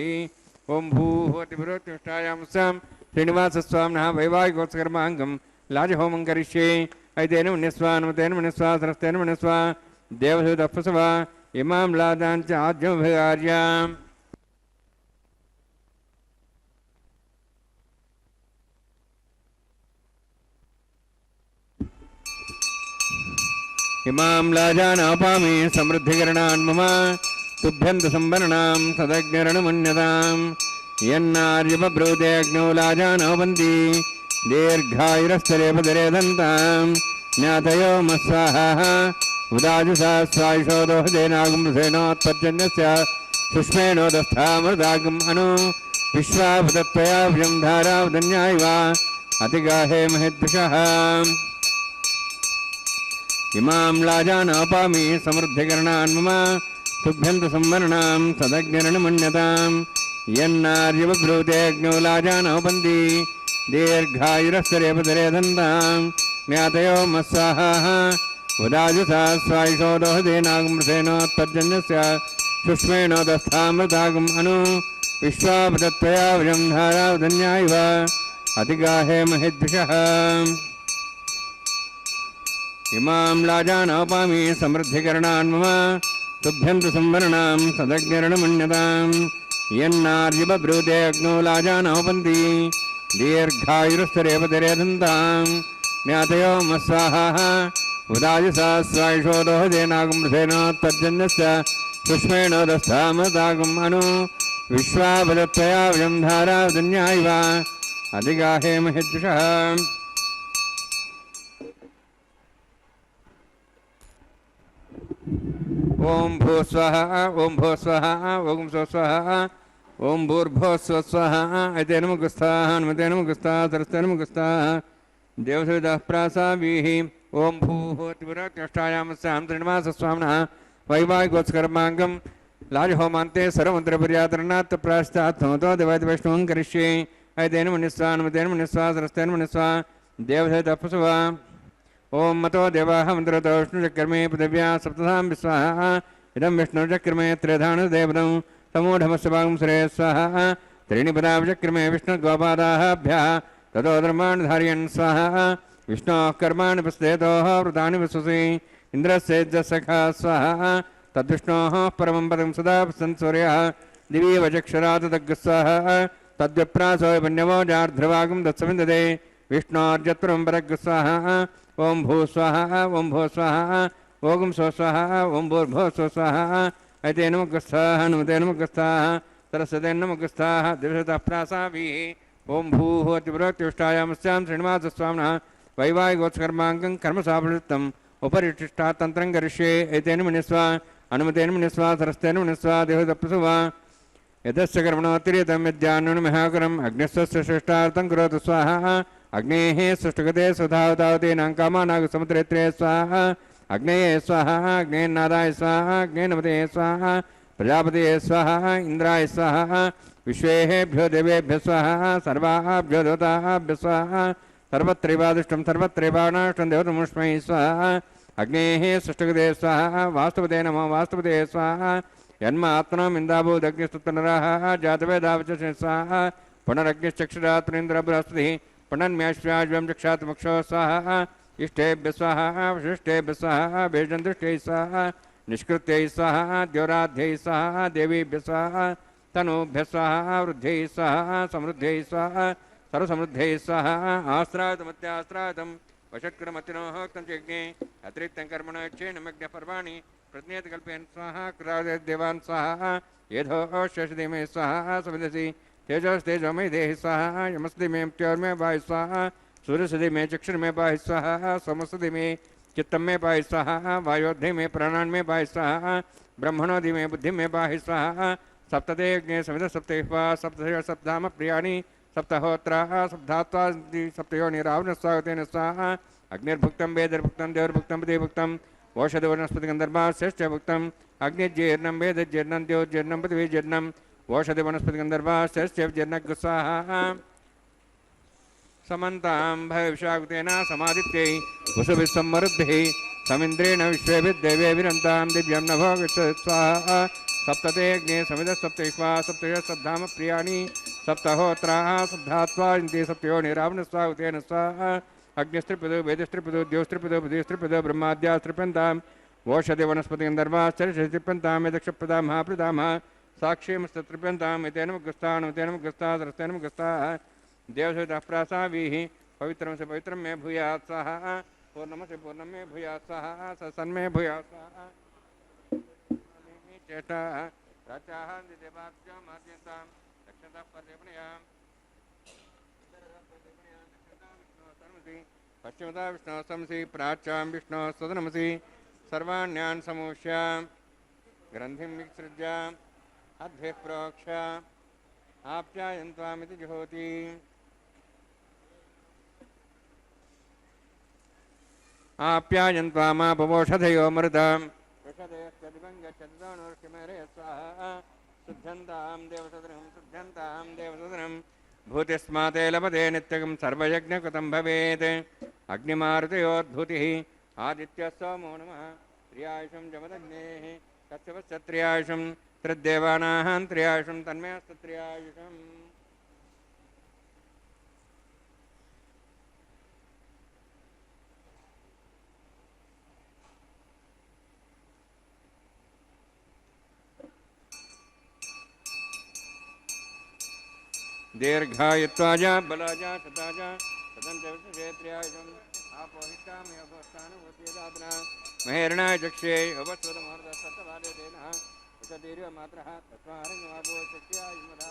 ओं भूहोतिभिरोत्तिष्ठायां स्यां श्रीनिवासस्वामिनः वैवाहिकोत्सकर्माङ्गं लाजहोमं करिष्ये ऐते नमनिस्वा नमते नमनिस्वा तरस्ते नमनिस्वा देवसुतः प्रसवा इमां लादाञ्च आद्यमभिगार्याम् इमां लाजानापामि समृद्धिकरणान् मम तुभ्यन्तसम्भरणां तदग्निरणमन्यतां यन्नार्यपब्रूते अग्नौ लाजानोपन्ति दीर्घायुरस्तरेपदरे दन्तां ज्ञातयो मस्वाहाः उदाजुषा स्वायुषोदोहदेनागुंसेनोत्पद्यन्यस्य सुष्मेणोदस्थामृदागम् अनु विश्वावदत्वया व्यं धारावदन्या इव अतिगाहे महेद्विषः इमां लाजानोपामि समृद्धिकरणान् मम तुभ्यन्त संवरणां सदग्निर्णमन्यतां यन्नार्यवब्रूतेऽग्नौ लाजानोपन्ति दीर्घायुरस्तरेपदरे दन्तां ज्ञातयो मत्साहाः उदाजुषा स्वायुषो दोहदेनागमृतेनोत्तर्जन्यस्य शुष्मेणोदस्थामृतागम् अनु विश्वापदत्वया व्रजं धारावदन्या इव अतिगाहे महेद्विषः इमां लाजानोपामि समृद्धिकरणान् मम तुभ्यन्त संवरणां सदग्निर्णमन्यतां यन्नार्यबब्रूते अग्नौ लाजानोपन्ति दीर्घायुरस्तरेपदरे दन्तां ज्ञातयो मत्स्वाहाः उदायुषा स्वायुषो दोहदेनागमृतेनोत्तर्जन्यस्य शुष्मेणोदस्थामृतागम् अनु विश्वापदत्वया व्रजं धारावदन्या इव अधिगाहे महेद्विषः ओम भूस्वः ओम भूस्वः ओम स्वस्वः ओम भूर्भुवस्वः ऐते नमः नमते नमः सरस्ते नमः देवसविदः प्रासाभिः ओम भूः त्रिपुराष्टायामस्यां त्रिनिवासस्वामिनः वैवाहिकोत्सकर्माङ्गं लाजहोमान्ते सर्वमन्त्रपर्यातरणात् प्राश्चात् समतो देवादिवैष्णवं करिष्ये ऐते नमः नमते नमः सरस्ते नमः देवसविदः पशुवा ओम मतो देवाः मन्त्रतो विष्णुचक्रमे पृथिव्या सप्तधां विश्वाहा इदं विष्णुचक्रमे त्रिधानुदेवतं तमोढमस्य भागं श्रे स्वाहा त्रीणि पदाचक्रमे विष्णुगोपादाभ्यः ततो धर्माणधारयन् स्वाहा विष्णोः कर्माणि पश्येतोः वृतानि विश्वसि इन्द्रस्य सखा स्वाहा तद्विष्णोः परमं पदं सदा पश्यन् सूर्यः दिवि वचक्षरात् तद्गस्वाहा तद्विप्रासो पुण्यवो जार्ध्रवागं दत्सविन्दते विष्णोर्जत्परं परग्स्वाहा ओम भू स्वाहा ओम भू स्वाहा ओम स्व स्वाहा ओम भूर्भुव स्व स्वाहा ऐते नमः नमते नमः सरस्वते नमः दिवसतः प्रासाभिः ओम भूः त्रिपुरोत्युष्टायामस्यां श्रीनिवासस्वामिनः वैवाहिकोत्सकर्माङ्गं कर्मसाफलयुक्तम् उपरिष्टात् तन्त्रं करिष्ये ऐते नमः अनुमते नमः सरस्ते नमः देवतः प्रसुवा यतस्य कर्मणोत्तिरितं यद्यान्नुनमहाकरम् अग्निस्य श्रेष्ठार्थं करोतु स्वाहा अग्नेः सृष्टगते सुधावतावतीनां कामानागसमुद्रेत्रे स्वाहा अग्नेये स्वाहा अग्नेन्नादाय स्वाहा अग्नेनमते स्वाहा प्रजापतये स्वाहा इंद्राय स्वाहा विश्वेभ्यो देवेभ्यो स्वाहा सर्वाभ्यो देवताभ्यो स्वाहा सर्वत्रैवादुष्टं सर्वत्रैवानाष्टं देवतमुष्मै स्वाहा अग्नेः सृष्टगते स्वाहा वास्तुपते नमो वास्तुपते स्वाहा यन्मात्मनम् इन्दाभूदग्निस्तुतनराः जातवेदावचसे स्वाहा पुनरग्निश्चक्षुरात्रेन्द्र बृहस्पतिः पुनन्म्याश्व्याज्वं चक्षात् मोक्षो स्वाहा इष्टेभ्यः स्वाहा वशिष्ठेभ्यः स्वाहा भेजन्दुष्टैः स्वाहा निष्कृत्यै स्वाहा द्योराध्यैः स्वाहा देवीभ्यः स्वाहा तनूभ्यः स्वाहा वृद्ध्यैः स्वाहा समृद्ध्यै स्वाहा सर्वसमृद्ध्यै स्वाहा आस्त्रादमत्यास्त्रादं वषट्कृतमतिनोः यज्ञे अतिरिक्तं कर्मणो यज्ञेनमग्नपर्वाणि प्रज्ञेतकल्पयन् स्वाहा कृतादेवान् स्वाहा येधो शशदिमे स्वाहा सविदसि तेजोस्तेजोमयि देहि स्वाहा यमस्ति मे मृत्योर्मे पाहि स्वाहा सूर्यसदि मे चक्षुर्मे पाहि स्वाहा सोमसदि मे चित्तं मे पाहि स्वाहा वायोद्धि मे प्राणान् मे पाहि स्वाहा ब्रह्मणोदि मे बुद्धिं मे पाहि स्वाहा सप्तते यज्ञे समिध सप्तैः सप्तशः सप्ताम प्रियाणि सप्तहोत्राः सप्तात्वा सप्तयोनिरावण स्वागतेन स्वाहा अग्निर्भुक्तं वेदर्भुक्तं देवर्भुक्तं पतिभुक्तं ओषधिवनस्पतिगन्धर्वा श्रेष्ठभुक्तं अग्निर्जीर्णं वेदजीर्णं द्योजीर्णं पृथिवीजीर्णं ओषधिवनस्पतिगन्धर्वा श्रेष्ठजीर्णः स्वाहा समन्तां भविष्यागुतेन समादित्यै वसुभिः समृद्धिः समिन्द्रेण विश्वेभिर्देवेभिरन्तां दिव्यं नभो गच्छत् स्वाहा सप्तते अग्ने समिधः सप्तैः सप्तशः सप्ताम प्रियाणि सप्तहोत्राः सप्तात्वा इन्ते सप्तयोनिरावण स्वागतेन स्वाहा अग्निस्त्रिपदो वेदस्त्रिपदो द्योस्त्रिपदो बुधिस्त्रिपदो ब्रह्माद्यास्त्रिपन्तां ओषधिवनस्पतिगन्धर्वा चरिषस्त्रिपन्तां यदक्षप्रदा महाप्रदामः साक्षीमस्तत्रिपन्तां एतेन मुखस्तान् उतेन मुखस्ता सरस्तेन मुखस्ता देवसवितः प्रासाभिः पवित्रं से पवित्रं मे भूयात् स्वाहा पूर्णं से पूर्णं मे भूयात् स्वाहा सन्मे भूयात् स्वाहा चेष्टा राचाः देवाभ्यो मार्जयन्तां दक्षिणतः पर्यपणयां पश्चिमतः विष्णोः समसि प्राच्यां विष्णोः सदनमसि सर्वाण्यान् समूष्य ग्रन्थिं विसृज्य अद्भिः प्रोक्ष्य ఆప్యాయంత్వామితి జుహోతి. ఆప్యాయంత్వామాపవోషధయో మృతాం వృషధయశ్చదివం గచ్చద్దానుర్షిమరే స్వాహా. శుద్ధంతాం దేవసదనం శుద్ధంతాం దేవసదనం భూతిస్మాతే లభతే నిత్యకం సర్వయజ్ఞకృతం భవేత్. అగ్నిమారుతయోద్భూతిః ఆదిత్యः సోమో నమః. త్రియాయుషం జమదగ్నేః కశ్యపశ్చ త్రియాయుషం త్రిదేవానాం త్రియాయుషం తన్మే అస్తు త్రియాయుషం. దీర్ఘాయుత్వాజ బలాజ శతాజ శతంచవిత్రేత్ర్యాయుషం ఆపోహిష్టామయోగోస్థానుభూతిదాత్న మహేర్ణాయ చక్షే ఉపస్వతమహర్దస్తవాదేన ఉషదీర్ఘమాత్రః తస్మారంగమాపో శక్త్యాయుమద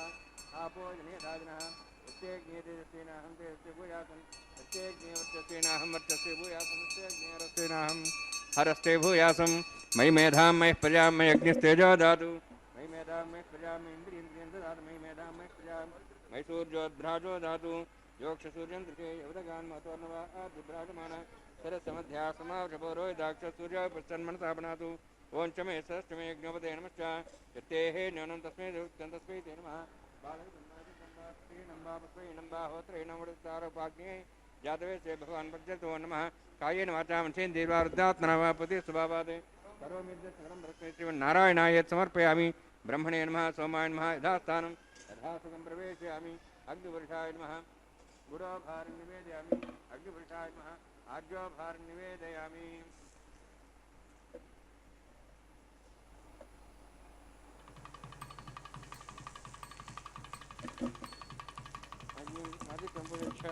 ఆపో జనేదాజినః ప్రత్యేజ్ఞేతేజస్వేనాహం తేజస్వే భూయాసం ప్రత్యేజ్ఞేవర్చస్వేనాహం వర్చస్వే భూయాసం ప్రత్యేజ్ఞేరస్వేనాహం హరస్తే భూయాసం. మయి మేధాం మయి ప్రజాం మయి అగ్నిస్తేజో దాతు. మయి మేధాం మయి ప్రజాం మయి ఇంద్రియంద్రియం దాతు. మయి మేధాం మయి ప్రజాం మయి సూర్యోద్భ్రాజో దాతు. యోక్షసూర్యం దృశే యవదగాన్ మతోర్ణవాద్భ్రాజమాన సరస్సమధ్యా సమావృషపౌరో దాక్ష సూర్య ప్రసన్మనతాపనాతు. ఓం చ మే సరశ్చ మే యజ్ఞపతే నమశ్చ యత్తేః జ్ఞానం తస్మై దేవత్యం తస్మై తే నమః. బాలకృష్ణంబాహోత్రేణమృతారోపాగ్నే జాతవేశే భగవాన్ భక్తో నమః. కాయేన వాచా మనసేంద్రియర్వారుద్ధాత్మనా వా ప్రతి స్వభావాద్ కరోమి సకలం బ్రహ్మే శ్రీమన్నారాయణాయ సమర్పయామి. బ్రహ్మణే నమః సోమాయ నమః యథాస్థానం యథాసుఖం ప్రవేశయామి. అగ్నిపురుషాయ నమః గురోభారం నివేదయామి. అగ్నిపురుషాయ నమః ఆర్యోభారం నివేదయామి. అధికం పురుష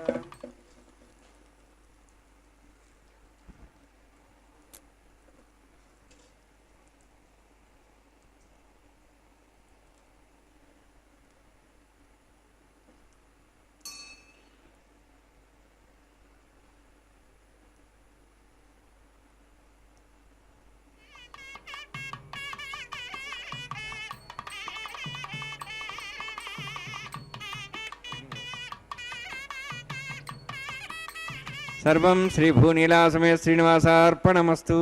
సర్వం శ్రీభూనీలాసమే శ్రీనివాసార్పణమస్తు.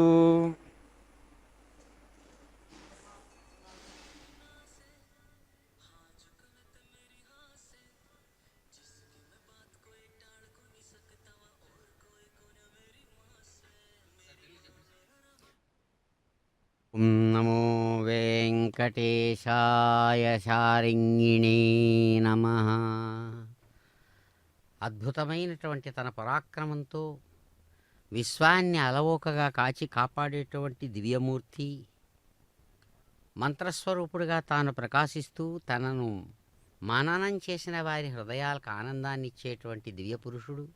ఓం నమో వెంకటేశాయ శారింగిణే నమః. అద్భుతమైనటువంటి తన పరాక్రమంతో విశ్వాన్ని అలవోకగా కాచి కాపాడేటువంటి దివ్యమూర్తి, మంత్రస్వరూపుడుగా తాను ప్రకాశిస్తూ తనను మననం చేసిన వారి హృదయాలకు ఆనందాన్ని ఇచ్చేటువంటి దివ్యపురుషుడు,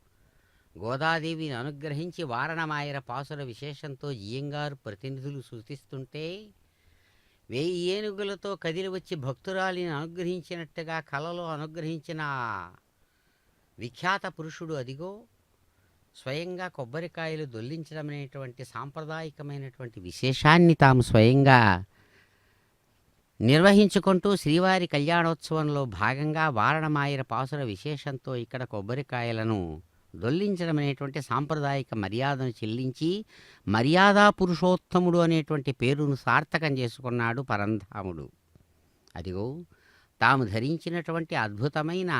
గోదాదేవిని అనుగ్రహించి వారణమాయర పాసుర విశేషంతో జియంగారు ప్రతినిధులు సూచిస్తుంటే 1000 ఏనుగులతో కదిలి వచ్చి భక్తురాలిని అనుగ్రహించినట్టుగా కలలో అనుగ్రహించిన విఖ్యాత పురుషుడు అదిగో స్వయంగా కొబ్బరికాయలు దొల్లించడం అనేటువంటి సాంప్రదాయకమైనటువంటి విశేషాన్ని తాము స్వయంగా నిర్వహించుకుంటూ శ్రీవారి కళ్యాణోత్సవంలో భాగంగా వారణమాయర పాసుర విశేషంతో ఇక్కడ కొబ్బరికాయలను దొల్లించడం అనేటువంటి సాంప్రదాయక మర్యాదను చెల్లించి మర్యాదా పురుషోత్తముడు అనేటువంటి పేరును సార్థకం చేసుకున్నాడు పరంధాముడు. అదిగో తాము ధరించినటువంటి అద్భుతమైన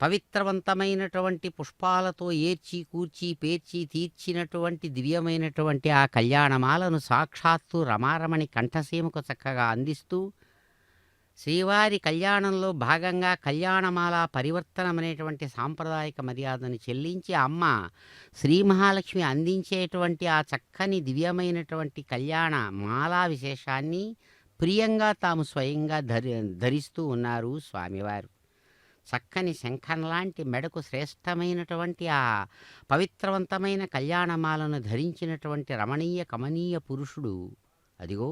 పవిత్రవంతమైనటువంటి పుష్పాలతో ఏర్చి కూర్చి పేర్చి తీర్చినటువంటి దివ్యమైనటువంటి ఆ కళ్యాణమాలను సాక్షాత్తు రమారమణి కంఠసీమకు చక్కగా అందిస్తూ శ్రీవారి కళ్యాణంలో భాగంగా కళ్యాణమాల పరివర్తనం అనేటువంటి సాంప్రదాయక మర్యాదను చెల్లించి అమ్మ శ్రీ మహాలక్ష్మి అందించేటువంటి ఆ చక్కని దివ్యమైనటువంటి కళ్యాణ మాలా విశేషాన్ని ప్రియంగా తాము స్వయంగా ధరిస్తూ ఉన్నారు స్వామివారు. చక్కని శంఖం లాంటి మెడకు శ్రేష్టమైనటువంటి ఆ పవిత్రవంతమైన కళ్యాణమాలను ధరించినటువంటి రమణీయ కమనీయ పురుషుడు అదిగో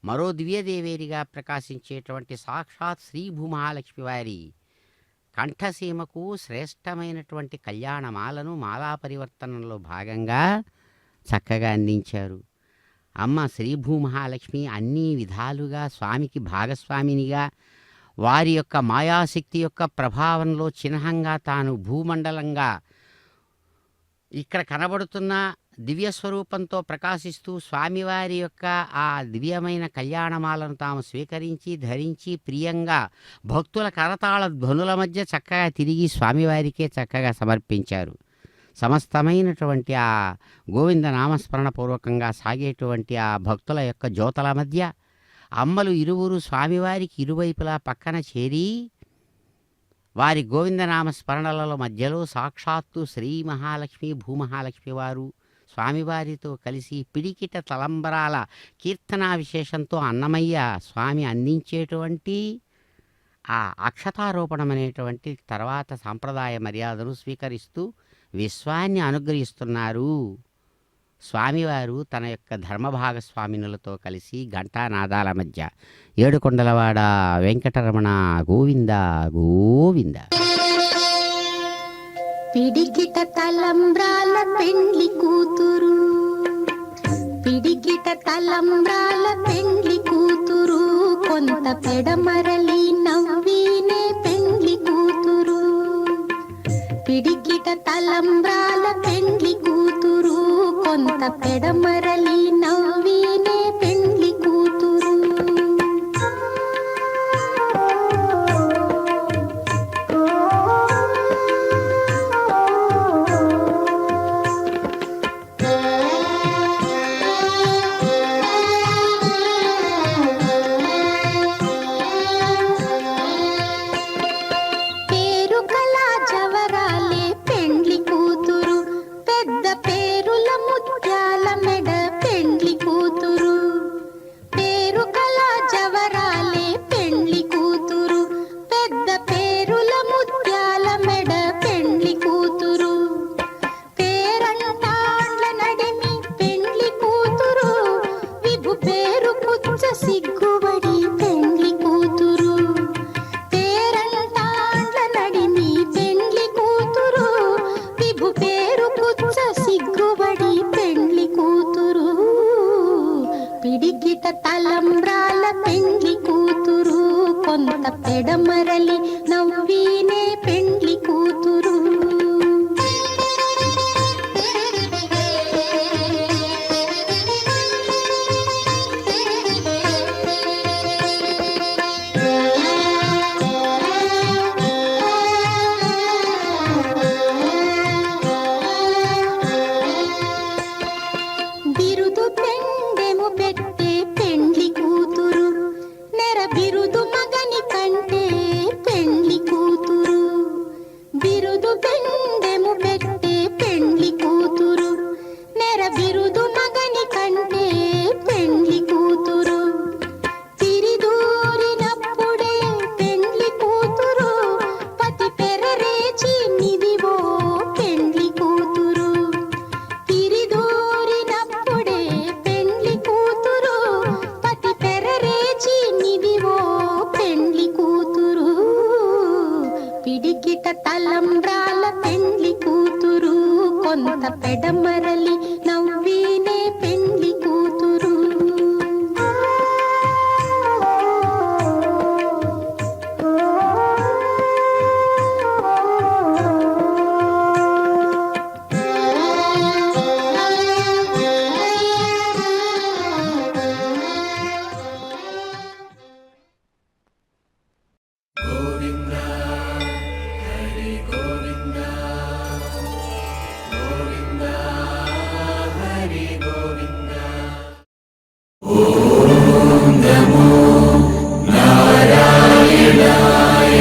మరో దివ్యదేవేరిగా ప్రకాశించేటువంటి సాక్షాత్ శ్రీ భూమహాలక్ష్మి వారి కంఠసీమకు శ్రేష్టమైనటువంటి కళ్యాణమాలను మాలా పరివర్తనంలో భాగంగా చక్కగా అందించారు. అమ్మ శ్రీ భూమహాలక్ష్మి అన్ని విధాలుగా స్వామికి భాగస్వామినిగా వారి యొక్క మాయాశక్తి యొక్క ప్రభావంలో చిహ్నంగా తాను భూమండలంగా ఇక్కడ కనబడుతున్న దివ్య స్వరూపంతో ప్రకాశిస్తూ స్వామివారి యొక్క ఆ దివ్యమైన కళ్యాణమాలను తాము స్వీకరించి ధరించి ప్రియంగా భక్తుల కరతాళ ధ్వనుల మధ్య చక్కగా తిరిగి స్వామివారికే చక్కగా సమర్పించారు. సమస్తమైనటువంటి ఆ గోవింద నామస్మరణ పూర్వకంగా సాగేటువంటి ఆ భక్తుల యొక్క జ్యోతల మధ్య అమ్మలు ఇరువురు స్వామివారికి ఇరువైపులా పక్కన చేరి వారి గోవిందనామ స్మరణలలో మధ్యలో సాక్షాత్తు శ్రీ మహాలక్ష్మి భూమహాలక్ష్మి వారు స్వామివారితో కలిసి పిడికిట తలంబరాల కీర్తనా విశేషంతో అన్నమయ్య స్వామి అందించేటువంటి ఆ అక్షతారోపణం అనేటువంటి తర్వాత సాంప్రదాయ మర్యాదను స్వీకరిస్తూ విశ్వాన్ని అనుగ్రహిస్తున్నారు. స్వామివారు తన యొక్క ధర్మభాగస్వామినులతో కలిసి ఘంటానాదాల మధ్య ఏడుకొండలవాడ వెంకటరమణ గోవింద గోవింద. పిడికిట తలంబ్రాల పెండ్లి కూతురు, పిడికిట తలంబ్రాల పెండ్లి కూతురు, కొంత పెడమరలి నవ్వినే పెండ్లి కూతురు. పిడికిట తలంబ్రాల పెండ్లి కూతురు, కొంత పెడమరలి నవ్వినే పెండ్లి కూతురు. తలంబ్రాల పెండ్లి కూతురు, కొంత పెడమరలి నవ్వినే పెండ్లి కూతురు. బిరుదు పెండెము పెట్టే పెండ్లి కూతురు, నెర బిరుదు మగని కంటే పెండ్లి కూతురు. బిరుదు పెండెము పెట్టే పెండ్లి కూతురు, నెర బిరుదు మగని కంటే పెండ్లి కూతురు. తిరిదూరినప్పుడే పెండ్లి కూతురు, పతి పెరరేచి నిదివో పెండ్లి కూతురు. తిరిదూరినప్పుడే పెండ్లి కూతురు, పతి పెరరేచి నిదివో పెండ్లి కూతురు. పిడికిట తలంబ్రాల పెండ్లి కూతురు, కొంత పెడమరలి నవ్వినే పెండ్లి కూతురు. నారాయణాయ